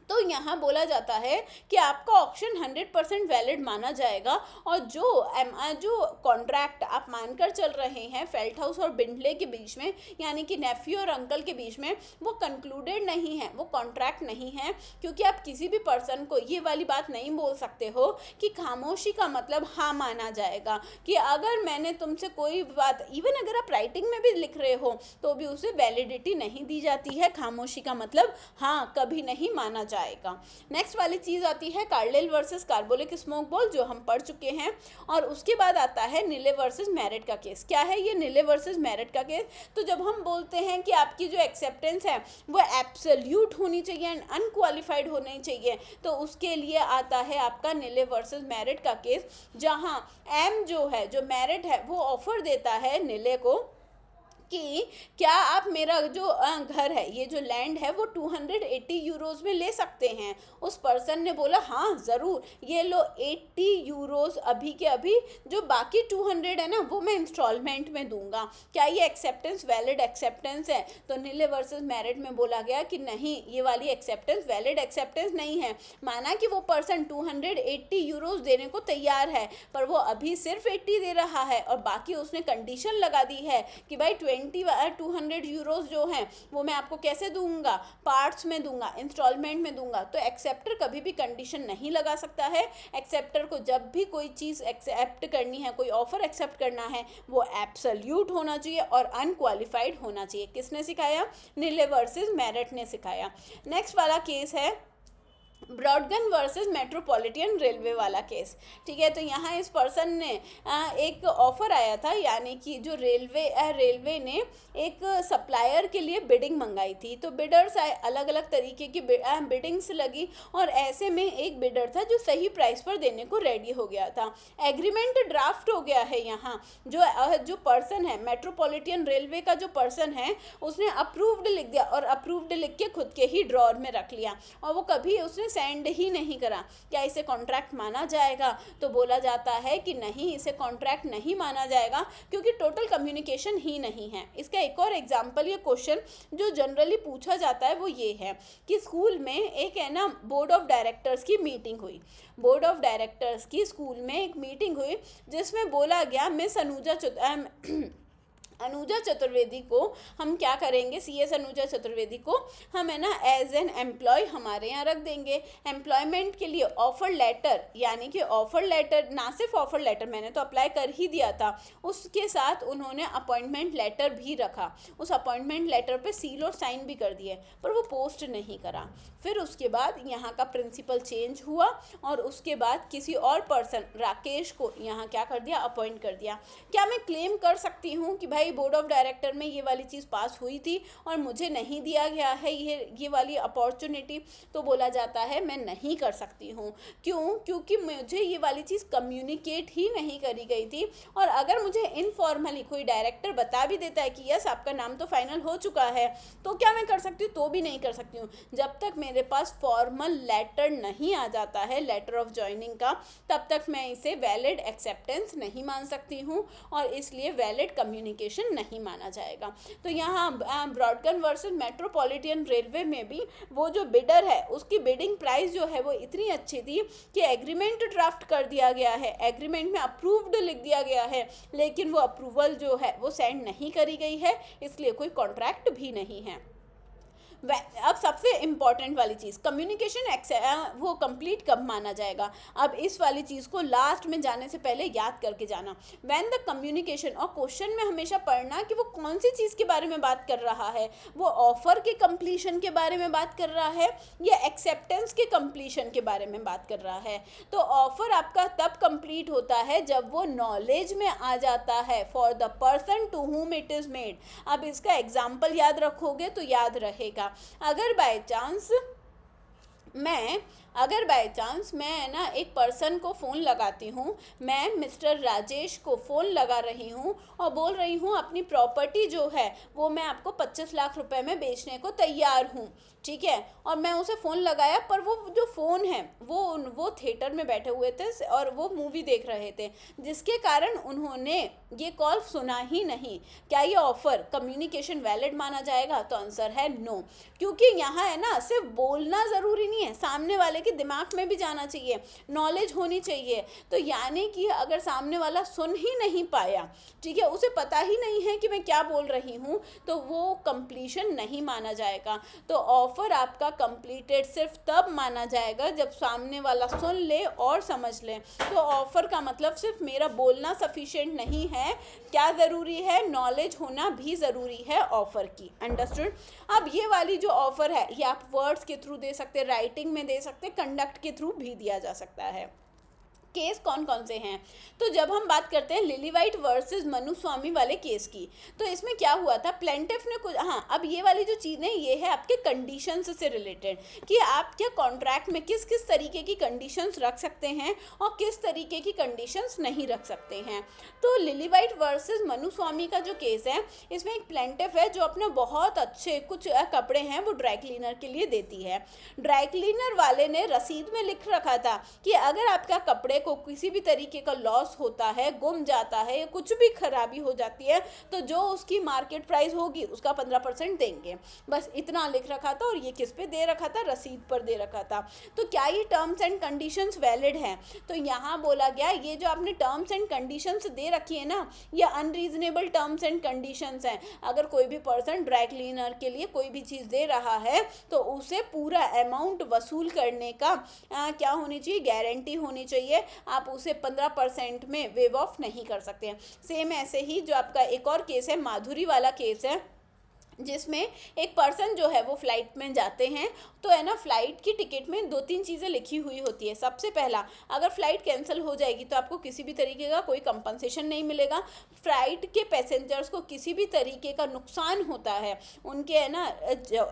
तो यहाँ बोला जाता है कि आपका ऑप्शन 100% वैलिड माना जाएगा और जो कॉन्ट्रैक्ट आप मानकर चल रहे हैं फेल्ट हाउस और बिंडले के बीच में, यानी कि नेफ्यू और अंकल के बीच में, वो कंक्लूडेड नहीं है, वो कॉन्ट्रैक्ट नहीं है। क्योंकि आप किसी भी पर्सन को ये वाली बात नहीं बोल सकते हो कि खामोशी का मतलब हाँ माना जाएगा, कि अगर मैंने तुमसे कोई बात, इवन अगर आप राइटिंग में भी लिख रहे हो तो भी उसे वैलिडिटी नहीं दी जाती है। खामोशी का मतलब हाँ कभी नहीं माना जाएगा। नेक्स्ट वाली चीज आती है Carlill versus carbolic smoke ball, जो हम पढ़ चुके हैं। और उसके बाद आता है निले वर्सेस मेरिट का केस। क्या है ये निले वर्सेस मेरिट का केस? तो जब हम बोलते हैं कि आपकी जो एक्सेप्टेंस है वो एब्सोल्यूट होनी चाहिए एंड अनक्वालिफाइड होनी चाहिए, तो उसके लिए आता है आपका निले वर्सेस मेरिट का केस, जहां एम जो है, जो मेरिट है, वो ऑफर देता है निले को कि क्या आप मेरा जो घर है, ये जो लैंड है, वो 280 यूरोज़ में ले सकते हैं। उस पर्सन ने बोला हाँ ज़रूर, ये लो 80 यूरोज़ अभी के अभी, जो बाकी 200 है ना वो मैं इंस्टॉलमेंट में दूंगा। क्या ये एक्सेप्टेंस वैलिड एक्सेप्टेंस है? तो निले वर्सेस मैरिट में बोला गया कि नहीं, ये वाली एक्सेप्टेंस वैलिड एक्सेप्टेंस नहीं है। माना कि वो पर्सन 280 यूरोज़ देने को तैयार है, पर वो अभी सिर्फ 80 दे रहा है, और बाकी उसने कंडीशन लगा दी है कि भाई 200 यूरोज़ जो हैं वो मैं आपको कैसे दूंगा, पार्ट्स में दूंगा, इंस्टॉलमेंट में दूंगा। तो एक्सेप्टर कभी भी कंडीशन नहीं लगा सकता है। एक्सेप्टर को जब भी कोई चीज़ एक्सेप्ट करनी है, कोई ऑफर एक्सेप्ट करना है, वो एब्सोल्यूट होना चाहिए और अनक्वालिफाइड होना चाहिए। किसने सिखाया? निले वर्सेस मैरिट ने सिखाया। नेक्स्ट वाला केस है ब्रॉडगन वर्सेस मेट्रोपॉलिटन रेलवे वाला केस। ठीक है, तो यहाँ इस पर्सन ने एक ऑफ़र आया था, यानी कि जो रेलवे ने एक सप्लायर के लिए बिडिंग मंगाई थी। तो बिडर्स आए, अलग अलग तरीके की बिडिंग्स लगी, और ऐसे में एक बिडर था जो सही प्राइस पर देने को रेडी हो गया था। एग्रीमेंट ड्राफ्ट हो गया है। यहाँ जो पर्सन है, मेट्रोपॉलिटन रेलवे का जो पर्सन है, उसने अप्रूव्ड लिख दिया, और अप्रूव्ड लिख के खुद के ही ड्रॉर में रख लिया, और वो कभी उसने सेंड ही नहीं करा। क्या इसे कॉन्ट्रैक्ट माना जाएगा? तो बोला जाता है कि नहीं, इसे कॉन्ट्रैक्ट नहीं माना जाएगा, क्योंकि टोटल कम्युनिकेशन ही नहीं है। इसका एक और एग्जांपल, ये क्वेश्चन जो जनरली पूछा जाता है वो ये है कि स्कूल में एक है ना बोर्ड ऑफ डायरेक्टर्स की मीटिंग हुई। बोर्ड ऑफ डायरेक्टर्स की स्कूल में एक मीटिंग हुई, जिसमें बोला गया मिस अनुजा चतुर्वेदी को हम क्या करेंगे, CS अनुजा चतुर्वेदी को हम है ना एज एन एम्प्लॉय हमारे यहाँ रख देंगे। एम्प्लॉयमेंट के लिए ऑफर लेटर, यानी कि ऑफर लेटर, ना सिर्फ ऑफर लेटर, मैंने तो अप्लाई कर ही दिया था, उसके साथ उन्होंने अपॉइंटमेंट लेटर भी रखा। उस अपॉइंटमेंट लेटर पे सील और साइन भी कर दिए, पर वो पोस्ट नहीं करा। फिर उसके बाद यहाँ का प्रिंसिपल चेंज हुआ, और उसके बाद किसी और पर्सन, राकेश को यहाँ क्या कर दिया, अपॉइंट कर दिया। क्या मैं क्लेम कर सकती हूँ कि भाई बोर्ड ऑफ डायरेक्टर में ये वाली चीज़ पास हुई थी और मुझे नहीं दिया गया है ये वाली अपॉर्चुनिटी? तो बोला जाता है मैं नहीं कर सकती हूँ। क्यों? क्योंकि मुझे ये वाली चीज़ कम्युनिकेट ही नहीं करी गई थी। और अगर मुझे इनफॉर्मली कोई डायरेक्टर बता भी देता है कि यस आपका नाम तो फाइनल हो चुका है, तो क्या मैं कर सकती हूँ? तो भी नहीं कर सकती हूँ। जब तक मेरे पास फॉर्मल लेटर नहीं आ जाता है, लेटर ऑफ ज्वाइनिंग का, तब तक मैं इसे वैलिड एक्सेप्टेंस नहीं मान सकती हूँ, और इसलिए वैलिड कम्युनिकेशन नहीं माना जाएगा। तो यहाँ ब्रॉडगन वर्सेस मेट्रोपॉलिटन रेलवे में भी वो जो बिडर है, उसकी बिडिंग प्राइस जो है वो इतनी अच्छी थी कि एग्रीमेंट ड्राफ्ट कर दिया गया है, एग्रीमेंट में अप्रूव्ड लिख दिया गया है, लेकिन वो अप्रूवल जो है वो सेंड नहीं करी गई है, इसलिए कोई कॉन्ट्रैक्ट भी नहीं है। अब सबसे इम्पॉर्टेंट वाली चीज़, कम्युनिकेशन वो कंप्लीट कब माना जाएगा? अब इस वाली चीज़ को लास्ट में जाने से पहले याद करके जाना। व्हेन द कम्युनिकेशन, और क्वेश्चन में हमेशा पढ़ना कि वो कौन सी चीज़ के बारे में बात कर रहा है, वो ऑफर के कंप्लीशन के बारे में बात कर रहा है या एक्सेप्टेंस के कंप्लीशन के बारे में बात कर रहा है। तो ऑफर आपका तब कंप्लीट होता है जब वो नॉलेज में आ जाता है, for the person to whom it is made. अब इसका एग्जाम्पल याद रखोगे तो याद रहेगा। अगर बाय चांस मैं ना एक पर्सन को फ़ोन लगाती हूँ, मैं मिस्टर राजेश को फ़ोन लगा रही हूँ और बोल रही हूँ अपनी प्रॉपर्टी जो है वो मैं आपको 25 लाख रुपए में बेचने को तैयार हूँ, ठीक है। और मैं उसे फ़ोन लगाया, पर वो जो फ़ोन है वो थिएटर में बैठे हुए थे और वो मूवी देख रहे थे, जिसके कारण उन्होंने ये कॉल सुना ही नहीं। क्या ये ऑफ़र कम्युनिकेशन वैलिड माना जाएगा? तो आंसर है नो, क्योंकि यहाँ है ना सिर्फ बोलना ज़रूरी नहीं है, सामने वाले के दिमाग में भी जाना चाहिए, नॉलेज होनी चाहिए। तो यानी कि अगर सामने वाला सुन ही नहीं पाया, ठीक है, उसे पता ही नहीं है कि मैं क्या बोल रही हूँ, तो वो कंप्लीशन नहीं माना जाएगा। तो ऑफर आपका कंप्लीटेड सिर्फ तब माना जाएगा जब सामने वाला सुन ले और समझ ले। तो ऑफर का मतलब सिर्फ मेरा बोलना सफिशिएंट नहीं है, क्या ज़रूरी है? नॉलेज होना भी ज़रूरी है ऑफर की। अंडरस्टूड? अब ये वाली जो ऑफर है ये आप वर्ड्स के थ्रू दे सकते, राइटिंग में दे सकते, कंडक्ट के थ्रू भी दिया जा सकता है। केस कौन कौन से हैं? तो जब हम बात करते हैं लिली वाइट वर्सेस मनु स्वामी वाले केस की, तो इसमें क्या हुआ था, प्लेंटिफ ने कुछ, हाँ, अब ये वाली जो चीज़ें ये है आपके कंडीशंस से रिलेटेड कि आप क्या कॉन्ट्रैक्ट में किस किस तरीके की कंडीशंस रख सकते हैं और किस तरीके की कंडीशंस नहीं रख सकते हैं। तो लिली वाइट वर्सेस मनु स्वामी का जो केस है, इसमें एक प्लेंटिफ है जो अपने बहुत अच्छे कुछ कपड़े हैं वो ड्राई क्लीनर के लिए देती है। ड्राई क्लीनर वाले ने रसीद में लिख रखा था कि अगर आपका कपड़े को किसी भी तरीके का लॉस होता है, गुम जाता है या कुछ भी खराबी हो जाती है, तो जो उसकी मार्केट प्राइस होगी उसका 15% देंगे। बस इतना लिख रखा था और ये किस पे दे रखा था, रसीद पर दे रखा था। तो क्या ये टर्म्स एंड कंडीशंस वैलिड हैं? तो यहाँ बोला गया ये जो आपने टर्म्स एंड कंडीशंस दे रखी है ना, ये अनरीजनेबल टर्म्स एंड कंडीशंस हैं। अगर कोई भी पर्सन ड्राई क्लीनर के लिए कोई भी चीज़ दे रहा है तो उसे पूरा अमाउंट वसूल करने का क्या होनी चाहिए, गारंटी होनी चाहिए। आप उसे 15% में वेव ऑफ नहीं कर सकते हैं। सेम ऐसे ही जो आपका एक और केस है, माधुरी वाला केस है, जिसमें एक पर्सन जो है वो फ्लाइट में जाते हैं, तो है ना, फ्लाइट की टिकट में 2-3 चीज़ें लिखी हुई होती है। सबसे पहला, अगर फ़्लाइट कैंसिल हो जाएगी तो आपको किसी भी तरीके का कोई कंपनसेशन नहीं मिलेगा। फ़्लाइट के पैसेंजर्स को किसी भी तरीके का नुकसान होता है, उनके है ना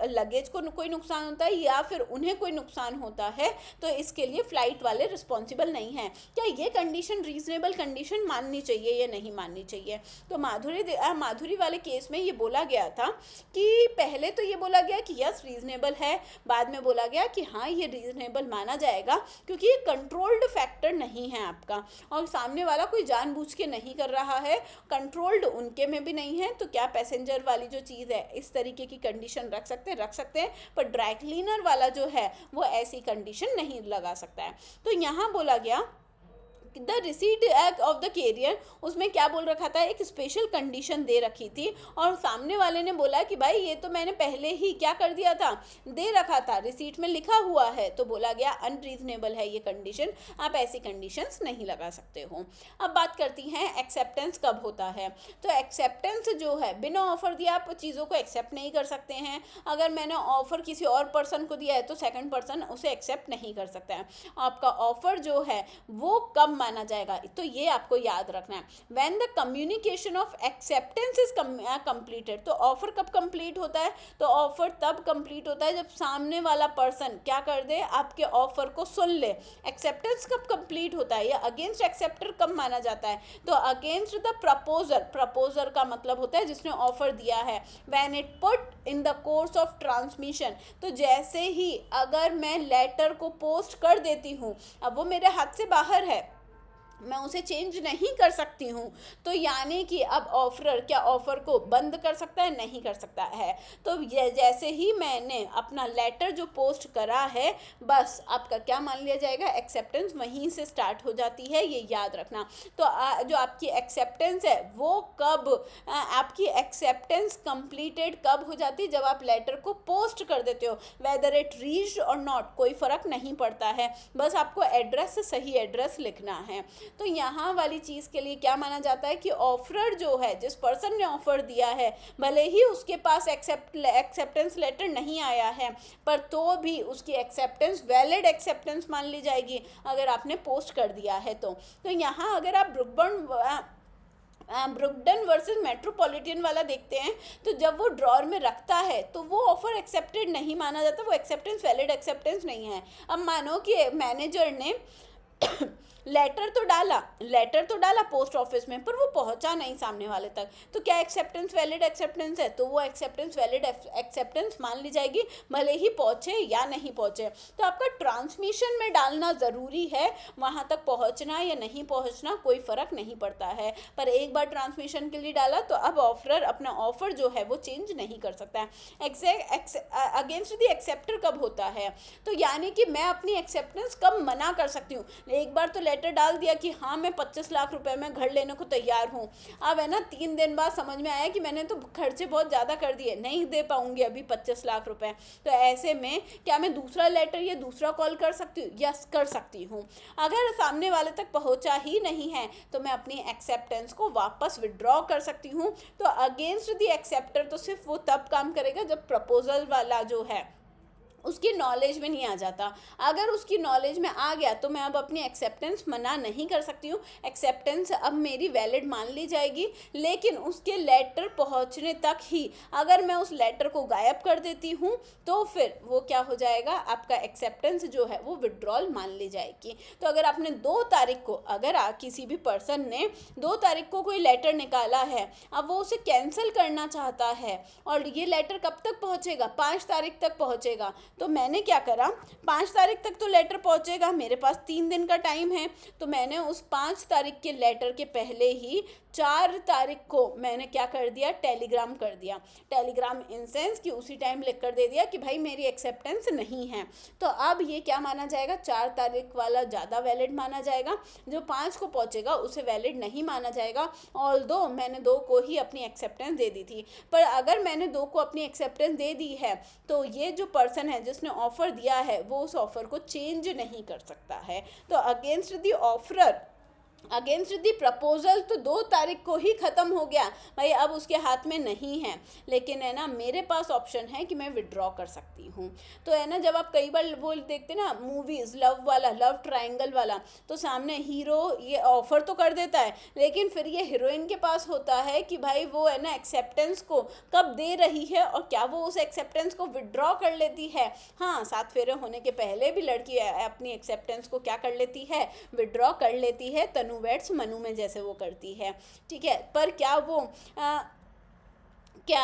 लगेज को कोई नुकसान होता है या फिर उन्हें कोई नुकसान होता है, तो इसके लिए फ़्लाइट वाले रिस्पॉन्सिबल नहीं हैं। क्या ये कंडीशन रीज़नेबल कंडीशन माननी चाहिए या नहीं माननी चाहिए? तो माधुरी वाले केस में ये बोला गया था कि पहले तो ये बोला गया कि यस रीज़नेबल है, बाद में बोला गया कि हाँ ये रीज़नेबल माना जाएगा क्योंकि ये कंट्रोल्ड फैक्टर नहीं है आपका, और सामने वाला कोई जानबूझ के नहीं कर रहा है, कंट्रोल्ड उनके में भी नहीं है। तो क्या पैसेंजर वाली जो चीज़ है इस तरीके की कंडीशन रख सकते हैं, पर ड्राई क्लीनर वाला जो है वो ऐसी कंडीशन नहीं लगा सकता है। तो यहाँ बोला गया the receipt of the carrier, उसमें क्या बोल रखा था, एक स्पेशल कंडीशन दे रखी थी और सामने वाले ने बोला कि भाई ये तो मैंने पहले ही क्या कर दिया था, दे रखा था, रिसीट में लिखा हुआ है। तो बोला गया अनरीजनेबल है ये कंडीशन, आप ऐसी कंडीशंस नहीं लगा सकते हो। अब बात करती हैं एक्सेप्टेंस कब होता है। तो एक्सेप्टेंस जो है, बिना ऑफर दिए आप चीज़ों को एक्सेप्ट नहीं कर सकते हैं। अगर मैंने ऑफर किसी और पर्सन को दिया है तो सेकंड पर्सन उसे एक्सेप्ट नहीं कर सकता है। आपका ऑफर जो है वो कब माना जाएगा, तो ये आपको याद रखना है। When the communication of acceptance is completed, तो ऑफर कब कंप्लीट होता है, तो ऑफर तब कंप्लीट होता है जब सामने वाला पर्सन क्या कर दे, आपके ऑफर को सुन ले। एक्सेप्टेंस कब कंप्लीट होता है या अगेंस्ट एक्सेप्टर कब माना जाता है, तो अगेंस्ट द प्रपोजर का मतलब होता है जिसने ऑफर दिया है। When it put in the course of transmission, तो जैसे ही अगर मैं लेटर को पोस्ट कर देती हूँ, अब वो मेरे हाथ से बाहर है, मैं उसे चेंज नहीं कर सकती हूँ, तो यानी कि अब ऑफरर क्या ऑफ़र को बंद कर सकता है, नहीं कर सकता है। तो जैसे ही मैंने अपना लेटर जो पोस्ट करा है, बस आपका क्या मान लिया जाएगा, एक्सेप्टेंस वहीं से स्टार्ट हो जाती है, ये याद रखना। तो जो आपकी एक्सेप्टेंस है वो कब, आपकी एक्सेप्टेंस कंप्लीटेड कब हो जाती है, जब आप लेटर को पोस्ट कर देते हो। वेदर इट रीच्ड और नॉट कोई फ़र्क नहीं पड़ता है, बस आपको एड्रेस, सही एड्रेस लिखना है। तो यहाँ वाली चीज़ के लिए क्या माना जाता है कि ऑफरर जो है, जिस पर्सन ने ऑफर दिया है, भले ही उसके पास एक्सेप्टेंस लेटर नहीं आया है, पर तो भी उसकी एक्सेप्टेंस वैलिड एक्सेप्टेंस मान ली जाएगी अगर आपने पोस्ट कर दिया है। तो यहाँ अगर आप ब्रुकडन वर्सेस मेट्रोपॉलिटन वाला देखते हैं, तो जब वो ड्रॉर में रखता है तो वो ऑफर एक्सेप्टेड नहीं माना जाता, वो एक्सेप्टेंस वैलिड एक्सेप्टेंस नहीं है। अब मानो कि मैनेजर ने लेटर तो डाला पोस्ट ऑफिस में, पर वो पहुंचा नहीं सामने वाले तक, तो क्या एक्सेप्टेंस वैलिड एक्सेप्टेंस है, तो वो एक्सेप्टेंस वैलिड एक्सेप्टेंस मान ली जाएगी, भले ही पहुंचे या नहीं पहुंचे। तो आपका ट्रांसमिशन में डालना ज़रूरी है, वहां तक पहुंचना या नहीं पहुंचना कोई फ़र्क नहीं पड़ता है, पर एक बार ट्रांसमिशन के लिए डाला तो अब ऑफरर अपना ऑफर जो है वो चेंज नहीं कर सकता है। अगेंस्ट द एक्सेप्टर कब होता है, तो यानी कि मैं अपनी एक्सेप्टेंस कब मना कर सकती हूँ। एक बार तो लेटर डाल दिया कि हाँ मैं 25 लाख रुपए में घर लेने को तैयार हूँ, अब है ना 3 दिन बाद समझ में आया कि मैंने तो खर्चे बहुत ज़्यादा कर दिए, नहीं दे पाऊंगी अभी 25 लाख रुपए, तो ऐसे में क्या मैं दूसरा लेटर या दूसरा कॉल कर सकती हूँ? यस, कर सकती हूँ। अगर सामने वाले तक पहुँचा ही नहीं है तो मैं अपनी एक्सेप्टेंस को वापस विड्रॉ कर सकती हूँ। तो अगेंस्ट द एक्सेप्टर तो सिर्फ वो तब काम करेगा जब प्रपोजल वाला जो है उसकी नॉलेज में नहीं आ जाता। अगर उसकी नॉलेज में आ गया तो मैं अब अपनी एक्सेप्टेंस मना नहीं कर सकती हूँ, एक्सेप्टेंस अब मेरी वैलिड मान ली जाएगी। लेकिन उसके लेटर पहुँचने तक ही अगर मैं उस लेटर को गायब कर देती हूँ तो फिर वो क्या हो जाएगा, आपका एक्सेप्टेंस जो है वो विड्रॉल मान ली जाएगी। तो अगर आपने 2 तारीख को, अगर किसी भी पर्सन ने 2 तारीख को कोई लेटर निकाला है, अब वो उसे कैंसिल करना चाहता है और ये लेटर कब तक पहुँचेगा, 5 तारीख तक पहुँचेगा। तो मैंने क्या करा, 5 तारीख तक तो लेटर पहुंचेगा, मेरे पास 3 दिन का टाइम है, तो मैंने उस 5 तारीख के लेटर के पहले ही 4 तारीख को मैंने क्या कर दिया, टेलीग्राम कर दिया। टेलीग्राम इन सेंस कि उसी टाइम लिख कर दे दिया कि भाई मेरी एक्सेप्टेंस नहीं है। तो अब ये क्या माना जाएगा, 4 तारीख वाला ज़्यादा वैलिड माना जाएगा, जो 5 को पहुंचेगा उसे वैलिड नहीं माना जाएगा। ऑल्दो मैंने 2 को ही अपनी एक्सेप्टेंस दे दी थी, पर अगर मैंने 2 को अपनी एक्सेप्टेंस दे दी है तो ये जो पर्सन है जिसने ऑफ़र दिया है वो उस ऑफ़र को चेंज नहीं कर सकता है। तो against the offeror, against the proposal तो 2 तारीख को ही ख़त्म हो गया भाई, अब उसके हाथ में नहीं है। लेकिन है ना मेरे पास ऑप्शन है कि मैं विड्रॉ कर सकती हूँ। तो है ना जब आप कई बार वो देखते ना मूवीज़ लव वाला, लव ट्रायंगल वाला, तो सामने हीरो ये ऑफ़र तो कर देता है लेकिन फिर ये हीरोइन के पास होता है कि भाई वो है ना एक्सेप्टेंस को कब दे रही है और क्या वो उस एक्सेप्टेंस को विड्रॉ कर लेती है। हाँ, 7 फेरे होने के पहले भी लड़की अपनी एक्सेप्टेंस को क्या कर लेती है, विड्रॉ कर लेती है, तनु वेड्स मनु में जैसे वो करती है, ठीक है। पर क्या वो क्या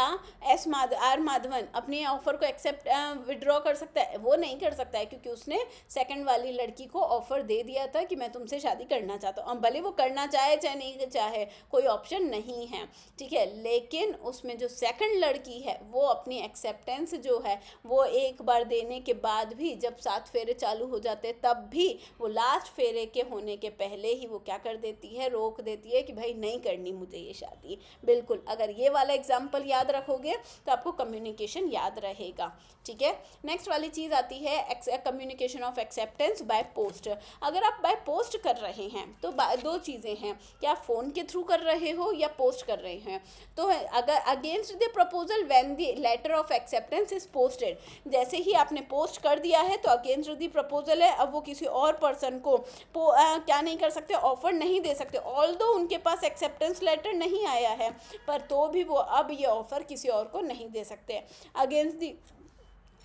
आर माधवन अपने ऑफ़र को एक्सेप्ट विड्रॉ कर सकता है? वो नहीं कर सकता है क्योंकि उसने सेकंड वाली लड़की को ऑफ़र दे दिया था कि मैं तुमसे शादी करना चाहता हूँ। भले वो करना चाहे चाहे नहीं चाहे, कोई ऑप्शन नहीं है, ठीक है। लेकिन उसमें जो सेकंड लड़की है वो अपनी एक्सेप्टेंस जो है वो एक बार देने के बाद भी जब 7 फेरे चालू हो जाते तब भी वो लास्ट फेरे के होने के पहले ही वो क्या कर देती है, रोक देती है कि भाई नहीं करनी मुझे ये शादी। बिल्कुल, अगर ये वाला एग्जाम्पल याद रखोगे तो आपको कम्युनिकेशन याद रहेगा, ठीक है। नेक्स्ट वाली चीज़ आती है communication of acceptance by post. अगर आप बाय पोस्ट कर रहे हैं तो 2 चीज़ें हैं, क्या आप फ़ोन के थ्रू कर रहे हो या पोस्ट कर रहे हैं। तो अगर against the proposal when the letter of acceptance is posted, जैसे ही आपने पोस्ट कर दिया है तो अगेंस्ट द प्रपोजल है, अब वो किसी और पर्सन को क्या नहीं कर सकते, ऑफर नहीं दे सकते। ऑल्दो उनके पास एक्सेप्टेंस लेटर नहीं आया है पर तो भी वो अब ये ऑफर किसी और को नहीं दे सकते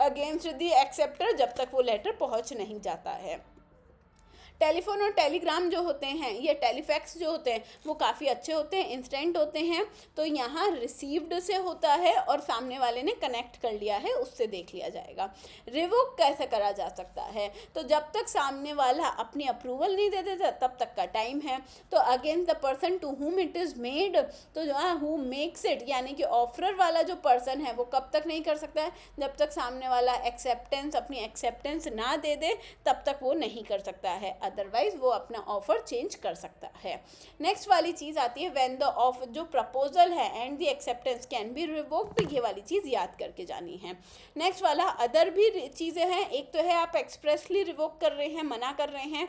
अगेंस्ट दी एक्सेप्टर जब तक वो लेटर पहुंच नहीं जाता है। टेलीफोन और टेलीग्राम जो होते हैं, ये टेलीफैक्स जो होते हैं वो काफ़ी अच्छे होते हैं, इंस्टेंट होते हैं। तो यहाँ रिसीव्ड से होता है और सामने वाले ने कनेक्ट कर लिया है उससे देख लिया जाएगा। रिवोक कैसे करा जा सकता है, तो जब तक सामने वाला अपनी अप्रूवल नहीं दे देता तब तक का टाइम है। तो against the person to whom it is made, तो हु मेक्स इट यानी कि ऑफरर वाला जो पर्सन है वो कब तक नहीं कर सकता है, जब तक सामने वाला अपनी एक्सेप्टेंस ना दे दे तब तक वो नहीं कर सकता है, अदरवाइज वो अपना ऑफर चेंज कर सकता है। नेक्स्ट वाली चीज़ आती है व्हेन द ऑफर, जो प्रपोजल है and the acceptance can be revoked, ये वाली चीज़ याद करके जानी है। नेक्स्ट वाला अदर भी चीज़ें हैं, एक तो है आप एक्सप्रेसली रिवोक कर रहे हैं, मना कर रहे हैं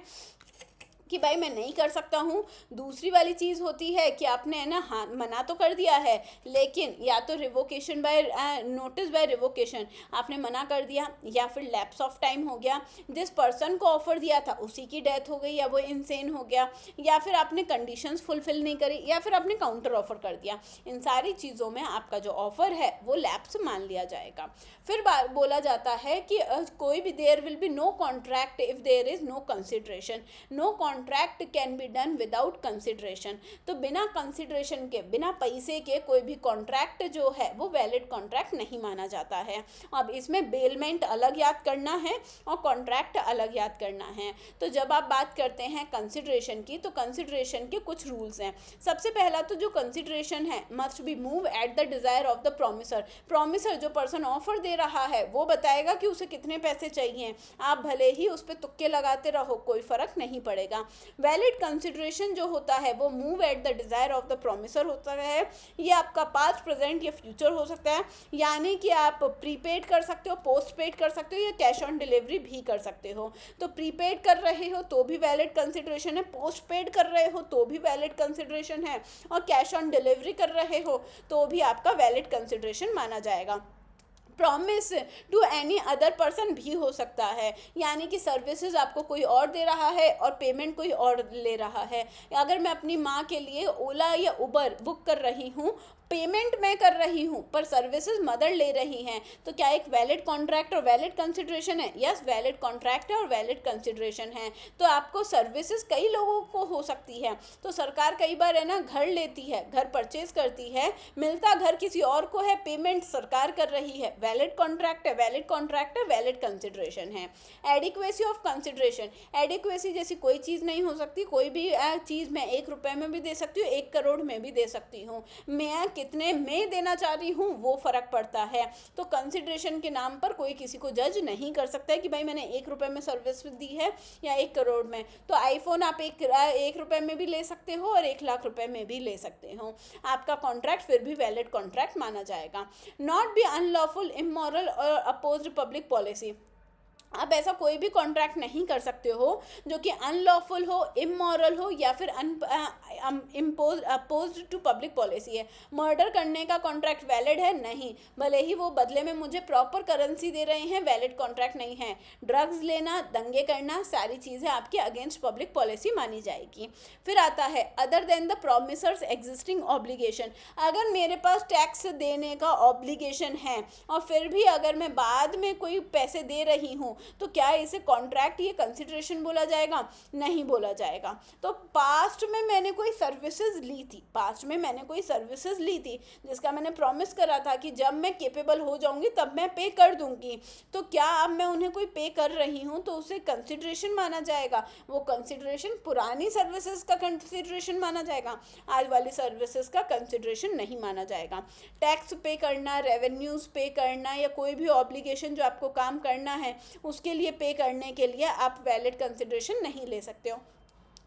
कि भाई मैं नहीं कर सकता हूँ। दूसरी वाली चीज़ होती है कि आपने है ना हाँ मना तो कर दिया है लेकिन या तो revocation by notice by revocation आपने मना कर दिया, या फिर लैप्स ऑफ टाइम हो गया, जिस पर्सन को ऑफ़र दिया था उसी की डेथ हो गई या वो इंसेन हो गया, या फिर आपने कंडीशंस फुलफिल नहीं करी, या फिर आपने काउंटर ऑफर कर दिया। इन सारी चीज़ों में आपका जो ऑफ़र है वो लैप्स मान लिया जाएगा। फिर बोला जाता है कि कोई भी there will be no contract if there is no consideration, no contract can be done without consideration. तो बिना कंसिडरेशन के, बिना पैसे के कोई भी कॉन्ट्रैक्ट जो है वो वैलिड कॉन्ट्रैक्ट नहीं माना जाता है। अब इसमें बेलमेंट अलग याद करना है और कॉन्ट्रैक्ट अलग याद करना है। तो जब आप बात करते हैं कंसिडरेशन की तो कंसिडरेशन के कुछ रूल्स हैं। सबसे पहला तो जो कंसिडरेशन है must be move at the desire of the promisor. Promisor जो पर्सन ऑफर दे रहा है वो बताएगा कि उसे कितने पैसे चाहिए, आप भले ही उस पर तुक्के लगाते रहो कोई फ़र्क नहीं पड़ेगा। वैलिड कंसिडरेशन जो होता है वो move at the desire of the promisor होता है। ये आपका पास्ट, प्रेजेंट या फ्यूचर हो सकता है, यानी कि आप प्रीपेड कर सकते हो, पोस्ट पेड कर सकते हो या कैश ऑन डिलीवरी भी कर सकते हो। तो प्रीपेड कर रहे हो तो भी वैलिड कंसिडरेशन है, पोस्ट पेड कर रहे हो तो भी वैलिड कंसिडरेशन है, और कैश ऑन डिलीवरी कर रहे हो तो भी आपका वैलिड कंसिडरेशन माना जाएगा। Promise to any other person भी हो सकता है, यानी कि सर्विसेज आपको कोई और दे रहा है और पेमेंट कोई और ले रहा है। अगर मैं अपनी माँ के लिए ओला या उबर बुक कर रही हूँ, पेमेंट मैं कर रही हूँ पर सर्विसेज मदर ले रही हैं, तो क्या एक वैलिड कॉन्ट्रैक्ट और वैलिड कंसिडरेशन है? यस, वैलिड कॉन्ट्रैक्ट है और वैलिड कंसिडरेशन है। तो आपको सर्विसेज कई लोगों को हो सकती है। तो सरकार कई बार है ना घर लेती है, घर परचेज करती है, मिलता घर किसी और को है, पेमेंट सरकार कर रही है, वैलिड कॉन्ट्रैक्ट है, वैलिड कॉन्ट्रैक्ट है, वैलिड कंसिडरेशन है। एडिक्वेसी ऑफ कंसिडरेशन, एडिक्वेसी जैसी कोई चीज़ नहीं हो सकती। कोई भी चीज़ मैं 1 रुपये में भी दे सकती हूँ, 1 करोड़ में भी दे सकती हूँ। मैं कितने में देना चाह रही हूँ वो फ़र्क पड़ता है। तो कंसिडरेशन के नाम पर कोई किसी को जज नहीं कर सकता है कि भाई मैंने 1 रुपये में सर्विस दी है या 1 करोड़ में। तो आईफोन आप 1 रुपये में भी ले सकते हो और 1 लाख रुपए में भी ले सकते हो। आपका कॉन्ट्रैक्ट फिर भी वैलिड कॉन्ट्रैक्ट माना जाएगा। नॉट बी अनलॉफुल, इमोरल और अपोज्ड पब्लिक पॉलिसी, आप ऐसा कोई भी कॉन्ट्रैक्ट नहीं कर सकते हो जो कि अनलॉफुल हो, इमोरल हो या फिर अपोज्ड टू पब्लिक पॉलिसी है। मर्डर करने का कॉन्ट्रैक्ट वैलिड है? नहीं, भले ही वो बदले में मुझे प्रॉपर करेंसी दे रहे हैं, वैलिड कॉन्ट्रैक्ट नहीं है। ड्रग्स लेना, दंगे करना, सारी चीज़ें आपकी अगेंस्ट पब्लिक पॉलिसी मानी जाएगी। फिर आता है other than the promisor's existing obligation, अगर मेरे पास टैक्स देने का ऑब्लिगेशन है और फिर भी अगर मैं बाद में कोई पैसे दे रही हूँ, तो क्या इसे कॉन्ट्रैक्ट या कंसिडरेशन बोला जाएगा? नहीं बोला जाएगा। तो पास्ट में मैंने कोई सर्विसेज ली थी, जिसका मैंने प्रॉमिस करा था कि जब मैं केपेबल हो जाऊंगी तब मैं पे कर दूंगी, तो क्या अब मैं उन्हें कोई पे कर रही हूँ तो उसे कंसिडरेशन माना जाएगा? वो कंसिडरेशन पुरानी सर्विसेज का कंसिडरेशन माना जाएगा, आज वाली सर्विसेज का कंसिडरेशन नहीं माना जाएगा। टैक्स पे करना, रेवेन्यूज पे करना या कोई भी ऑब्लिगेशन जो आपको काम करना है उसके लिए पे करने के लिए आप वैलिड कंसिडरेशन नहीं ले सकते हो।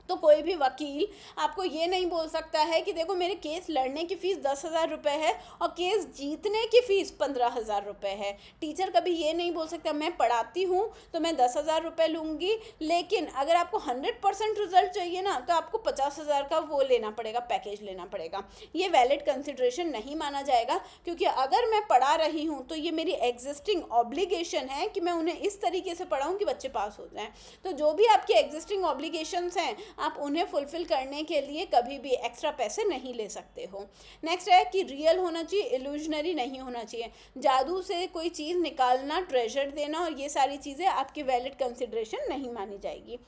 तो कोई भी वकील आपको ये नहीं बोल सकता है कि देखो मेरे केस लड़ने की फ़ीस 10,000 रुपये है और केस जीतने की फ़ीस 15,000 रुपये है। टीचर कभी ये नहीं बोल सकता मैं पढ़ाती हूँ तो मैं 10,000 रुपये लूँगी, लेकिन अगर आपको 100% रिजल्ट चाहिए ना तो आपको 50,000 का वो लेना पड़ेगा, पैकेज लेना पड़ेगा। ये वैलिड कंसिडरेशन नहीं माना जाएगा, क्योंकि अगर मैं पढ़ा रही हूँ तो ये मेरी एग्जिस्टिंग ऑब्लिगेशन है कि मैं उन्हें इस तरीके से पढ़ाऊँ कि बच्चे पास हो जाएँ। तो जो भी आपके एग्जिस्टिंग ऑब्लिगेशंस हैं आप उन्हें फुलफिल करने के लिए कभी भी एक्स्ट्रा पैसे नहीं ले सकते हो। नेक्स्ट है कि रियल होना चाहिए, इल्यूजनरी नहीं होना चाहिए। जादू से कोई चीज़ निकालना, ट्रेजर देना और ये सारी चीज़ें आपकी वैलिड कंसिडरेशन नहीं मानी जाएगी।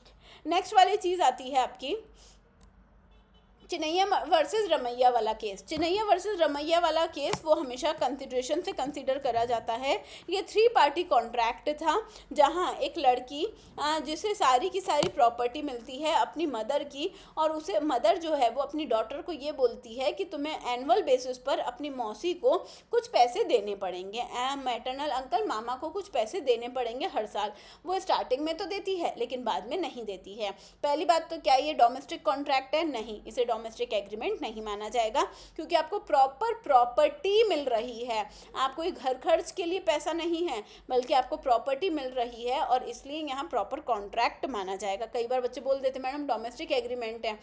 नेक्स्ट वाली चीज़ आती है आपकी चिन्नैया वर्सेस रमैया वाला केस। चिन्नैया वर्सेस रमैया वाला केस वो हमेशा कंसिडरेशन से कंसिडर करा जाता है। ये 3 पार्टी कॉन्ट्रैक्ट था, जहाँ एक लड़की जिसे सारी की सारी प्रॉपर्टी मिलती है अपनी मदर की, और उसे मदर जो है वो अपनी डॉटर को ये बोलती है कि तुम्हें एनुअल बेसिस पर अपनी मौसी को कुछ पैसे देने पड़ेंगे, मैटरनल अंकल मामा को कुछ पैसे देने पड़ेंगे हर साल। वो स्टार्टिंग में तो देती है लेकिन बाद में नहीं देती है। पहली बात तो क्या ये डोमेस्टिक कॉन्ट्रैक्ट है? नहीं, इसे डोमेस्टिक एग्रीमेंट नहीं माना जाएगा, क्योंकि आपको प्रॉपर प्रॉपर्टी मिल रही है। आप कोई घर खर्च के लिए पैसा नहीं है, बल्कि आपको प्रॉपर्टी मिल रही है, और इसलिए यहाँ प्रॉपर कॉन्ट्रैक्ट माना जाएगा। कई बार बच्चे बोल देते मैडम डोमेस्टिक एग्रीमेंट है,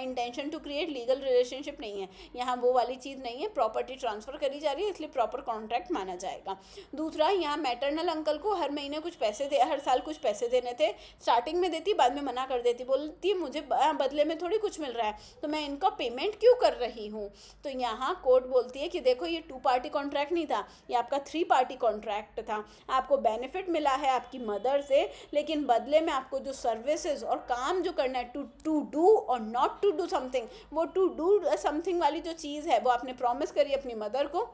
intention to create legal relationship नहीं है। यहाँ वो वाली चीज़ नहीं है, प्रॉपर्टी ट्रांसफर करी जा रही है, इसलिए प्रॉपर कॉन्ट्रैक्ट माना जाएगा। दूसरा, यहाँ मैटरनल अंकल को हर महीने कुछ पैसे हर साल कुछ पैसे देने थे। स्टार्टिंग में देती, बाद में मना कर देती, बोलती मुझे बदले में थोड़ी कुछ मिल रहा है तो मैं इनका पेमेंट क्यों कर रही हूँ। तो यहाँ कोर्ट बोलती है कि देखो ये 2 पार्टी कॉन्ट्रैक्ट नहीं था, ये आपका 3 पार्टी कॉन्ट्रैक्ट था। आपको बेनिफिट मिला है आपकी मदर से, लेकिन बदले में आपको जो सर्विसेज और काम जो करना है टू डू और नॉट टू डू समथिंग, वो टू डू समथिंग वाली जो चीज़ है वो आपने प्रॉमिस करी अपनी मदर को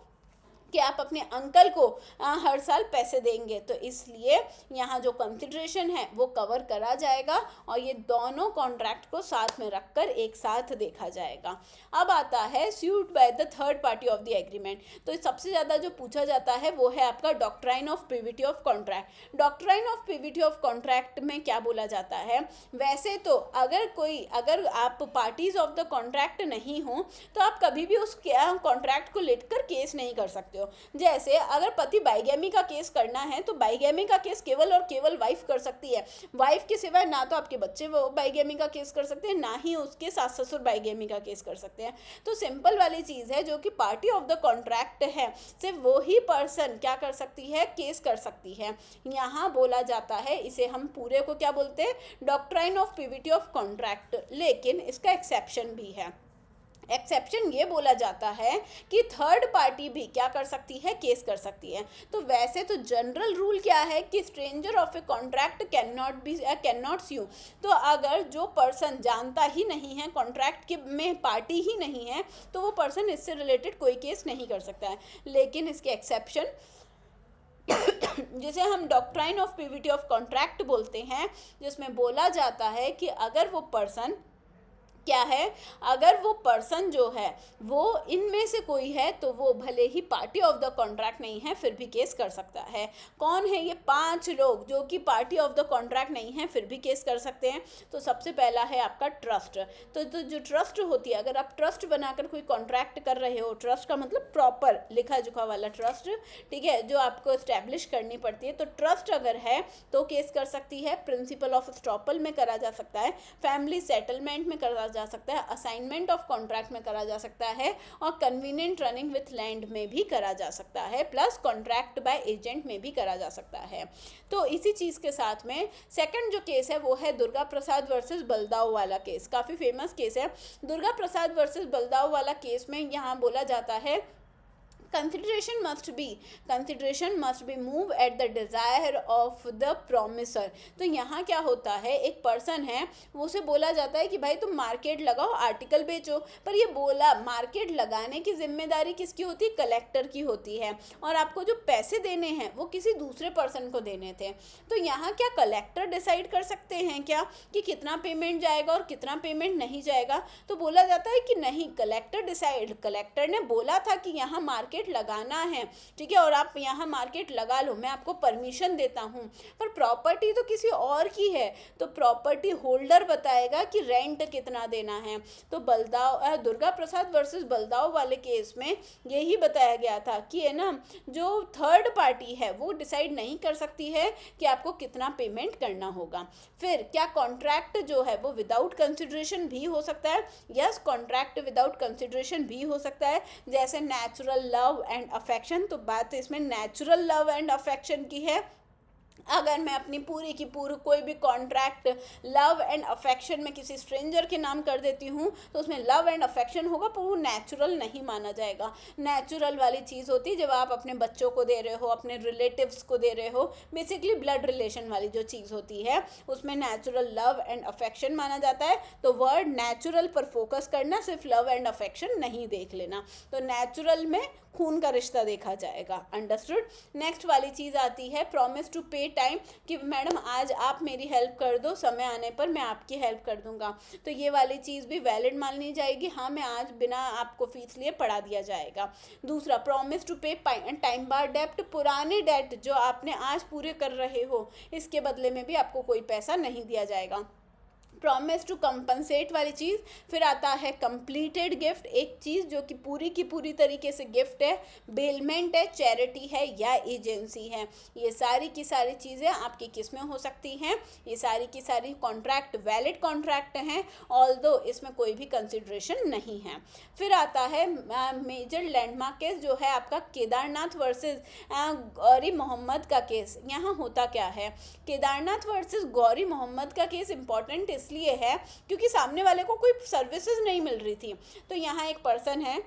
कि आप अपने अंकल को हर साल पैसे देंगे। तो इसलिए यहाँ जो कंसिडरेशन है वो कवर करा जाएगा और ये दोनों कॉन्ट्रैक्ट को साथ में रखकर एक साथ देखा जाएगा। अब आता है suit by the third party of the agreement. तो सबसे ज़्यादा जो पूछा जाता है वो है आपका doctrine of privity of contract. Doctrine of privity of contract में क्या बोला जाता है? वैसे तो अगर आप पार्टीज ऑफ द कॉन्ट्रैक्ट नहीं हो तो आप कभी भी उस कॉन्ट्रैक्ट को लेकर केस नहीं कर सकते हो। जैसे अगर पति बाइगैमी का केस करना है तो बाइगैमी का केस केवल और केवल वाइफ कर सकती है। वाइफ के सिवाय ना तो आपके बच्चे वो बाइगैमी का केस कर सकते हैं, ना ही उसके सास ससुर बाइगैमी का केस कर सकते हैं। तो सिंपल वाली चीज़ है, जो कि पार्टी ऑफ द कॉन्ट्रैक्ट है, सिर्फ वो ही पर्सन क्या कर सकती है, केस कर सकती है। यहाँ बोला जाता है, इसे हम पूरे को क्या बोलते हैं, doctrine of purity of contract. लेकिन इसका एक्सेप्शन भी है। एक्सेप्शन ये बोला जाता है कि थर्ड पार्टी भी क्या कर सकती है, केस कर सकती है। तो वैसे तो जनरल रूल क्या है कि stranger of a contract can not sue. तो अगर जो पर्सन जानता ही नहीं है, कॉन्ट्रैक्ट के में पार्टी ही नहीं है, तो वो पर्सन इससे रिलेटेड कोई केस नहीं कर सकता है। लेकिन इसके एक्सेप्शन जिसे हम doctrine of purity of contract बोलते हैं, जिसमें बोला जाता है कि अगर वो पर्सन क्या है, अगर वो पर्सन जो है वो इनमें से कोई है तो वो भले ही पार्टी ऑफ द कॉन्ट्रैक्ट नहीं है फिर भी केस कर सकता है। कौन है ये 5 लोग जो कि पार्टी ऑफ द कॉन्ट्रैक्ट नहीं है फिर भी केस कर सकते हैं? तो सबसे पहला है आपका ट्रस्ट। तो जो ट्रस्ट होती है, अगर आप ट्रस्ट बनाकर कोई कॉन्ट्रैक्ट कर रहे हो, ट्रस्ट का मतलब प्रॉपर लिखा जुखा वाला ट्रस्ट, ठीक है, जो आपको इस्टेब्लिश करनी पड़ती है, तो ट्रस्ट अगर है तो केस कर सकती है। प्रिंसिपल ऑफ एस्टॉपल में करा जा सकता है, फैमिली सेटलमेंट में करा जा सकता है, असाइनमेंट ऑफ कॉन्ट्रैक्ट में करा जा सकता है, और कन्वीनियंट रनिंग विथ लैंड में भी करा जा सकता है, प्लस कॉन्ट्रैक्ट बाय एजेंट में भी करा जा सकता है। तो इसी चीज़ के साथ में सेकंड जो केस है वो है दुर्गा प्रसाद वर्सेस बलदाऊ वाला केस। काफ़ी फेमस केस है दुर्गा प्रसाद वर्सेस बलदाऊ वाला केस में। यहाँ बोला जाता है consideration must be moved at the desire of the promiser। तो यहाँ क्या होता है, एक पर्सन है, वो उसे बोला जाता है कि भाई तुम मार्केट लगाओ, आर्टिकल बेचो, पर ये बोला मार्केट लगाने की जिम्मेदारी किसकी होती है, कलेक्टर की होती है, और आपको जो पैसे देने हैं वो किसी दूसरे पर्सन को देने थे। तो यहाँ क्या कलेक्टर डिसाइड कर सकते हैं क्या कि कितना पेमेंट जाएगा और कितना पेमेंट नहीं जाएगा? तो बोला जाता है कि नहीं, कलेक्टर ने बोला था कि यहाँ मार्केट लगाना है, ठीक है, और आप यहाँ मार्केट लगा लो, मैं आपको परमिशन देता हूँ, पर प्रॉपर्टी तो किसी और की है, तो प्रॉपर्टी होल्डर बताएगा कि रेंट कितना देना है। तो दुर्गा प्रसाद वर्सेस बलदाऊ वाले केस में यही बताया गया था कि है ना, जो थर्ड पार्टी है वो डिसाइड नहीं कर सकती है कि आपको कितना पेमेंट करना होगा। फिर क्या कॉन्ट्रैक्ट जो है वो विदाउट कंसिडरेशन भी हो सकता है? यस, कॉन्ट्रैक्ट विदाउट कंसिडरेशन भी हो सकता है, जैसे नेचुरल लव एंड अफेक्शन। तो बात इसमें नेचुरल लव एंड अफेक्शन की है। अगर मैं अपनी पूरी की पूरी कोई भी कॉन्ट्रैक्ट लव एंड अफेक्शन में किसी स्ट्रेंजर के नाम कर देती हूँ तो उसमें लव एंड अफेक्शन होगा, पर वो नेचुरल नहीं माना जाएगा। नेचुरल वाली चीज़ होती है जब आप अपने बच्चों को दे रहे हो, अपने रिलेटिव्स को दे रहे हो, बेसिकली ब्लड रिलेशन वाली जो चीज़ होती है उसमें नेचुरल लव एंड अफेक्शन माना जाता है। तो वर्ड नेचुरल पर फोकस करना, सिर्फ लव एंड अफेक्शन नहीं देख लेना। तो नेचुरल में खून का रिश्ता देखा जाएगा। अंडरस्टूड। नेक्स्ट वाली चीज़ आती है प्रॉमिस टू पे टाइम, कि मैडम आज आप मेरी हेल्प कर दो, समय आने पर मैं आपकी हेल्प कर दूंगा। तो ये वाली चीज़ भी वैलिड मानी जाएगी, हाँ मैं आज बिना आपको फीस लिए पढ़ा दिया जाएगा। दूसरा, प्रॉमिस टू पे टाइम बार डेप्ट, पुराने डेट जो आपने आज पूरे कर रहे हो इसके बदले में भी आपको कोई पैसा नहीं दिया जाएगा। प्रॉमिस टू कंपनसेट वाली चीज़। फिर आता है कंप्लीटेड गिफ्ट, एक चीज़ जो कि पूरी की पूरी तरीके से गिफ्ट है, बेलमेंट है, चैरिटी है या एजेंसी है। ये सारी की सारी चीज़ें आपकी किस में हो सकती हैं? ये सारी की सारी कॉन्ट्रैक्ट वैलिड कॉन्ट्रैक्ट हैं, ऑल्दो इसमें कोई भी कंसिडरेशन नहीं है। फिर आता है मेजर लैंडमार्क केस, जो है आपका केदारनाथ वर्सेस गौरी मोहम्मद का केस। यहाँ होता क्या है, केदारनाथ वर्सेस गौरी मोहम्मद का केस इंपॉर्टेंट इसलिए है क्योंकि सामने वाले को कोई सर्विसेज नहीं मिल रही थी। तो यहाँ एक पर्सन है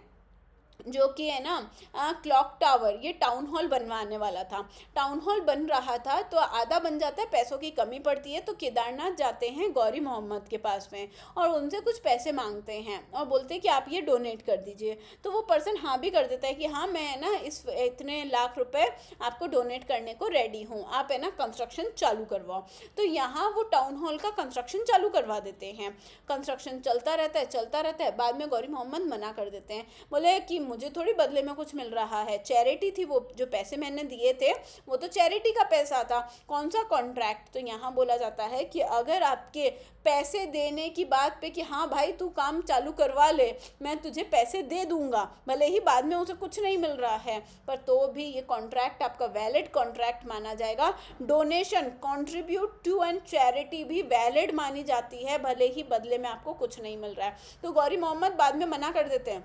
जो कि है ना क्लॉक टावर, ये टाउन हॉल बनवाने वाला था। टाउन हॉल बन रहा था तो आधा बन जाता है, पैसों की कमी पड़ती है, तो केदारनाथ जाते हैं गौरी मोहम्मद के पास में और उनसे कुछ पैसे मांगते हैं और बोलते हैं कि आप ये डोनेट कर दीजिए। तो वो पर्सन हाँ भी कर देता है कि हाँ मैं ना इस इतने लाख रुपए आपको डोनेट करने को रेडी हूँ, आप है ना कंस्ट्रक्शन चालू करवाओ। तो यहाँ वो टाउन हॉल का कंस्ट्रक्शन चालू करवा देते हैं। कंस्ट्रक्शन चलता रहता है, बाद में गौरी मोहम्मद मना कर देते हैं, बोले कि मुझे थोड़ी बदले में कुछ मिल रहा है, चैरिटी थी, वो जो पैसे मैंने दिए थे वो तो चैरिटी का पैसा था, कौन सा कॉन्ट्रैक्ट। तो यहाँ बोला जाता है कि अगर आपके पैसे देने की बात पे कि हाँ भाई तू काम चालू करवा ले, मैं तुझे पैसे दे दूंगा, भले ही बाद में उसे कुछ नहीं मिल रहा है, पर तो भी ये कॉन्ट्रैक्ट आपका वैलिड कॉन्ट्रैक्ट माना जाएगा। Donation, contribute to and charity भी वैलिड मानी जाती है, भले ही बदले में आपको कुछ नहीं मिल रहा है। तो गौरी मोहम्मद बाद में मना कर देते हैं,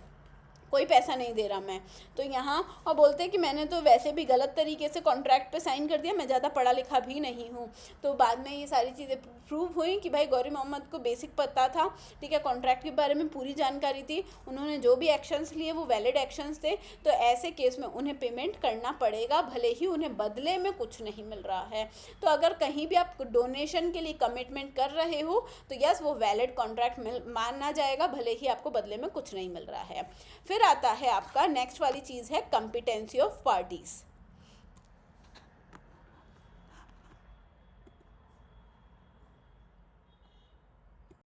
कोई पैसा नहीं दे रहा मैं, तो यहाँ और बोलते हैं कि मैंने तो वैसे भी गलत तरीके से कॉन्ट्रैक्ट पे साइन कर दिया, मैं ज़्यादा पढ़ा लिखा भी नहीं हूँ। तो बाद में ये सारी चीज़ें प्रूव हुई कि भाई गौरी मोहम्मद को बेसिक पता था, ठीक है, कॉन्ट्रैक्ट के बारे में पूरी जानकारी थी, उन्होंने जो भी एक्शंस लिए वो वैलिड एक्शंस थे, तो ऐसे केस में उन्हें पेमेंट करना पड़ेगा, भले ही उन्हें बदले में कुछ नहीं मिल रहा है। तो अगर कहीं भी आप डोनेशन के लिए कमिटमेंट कर रहे हो तो यस वो वैलिड कॉन्ट्रैक्ट माना जाएगा, भले ही आपको बदले में कुछ नहीं मिल रहा है। फिर आता है आपका नेक्स्ट वाली चीज़ है कॉम्पिटेंसी ऑफ पार्टीज।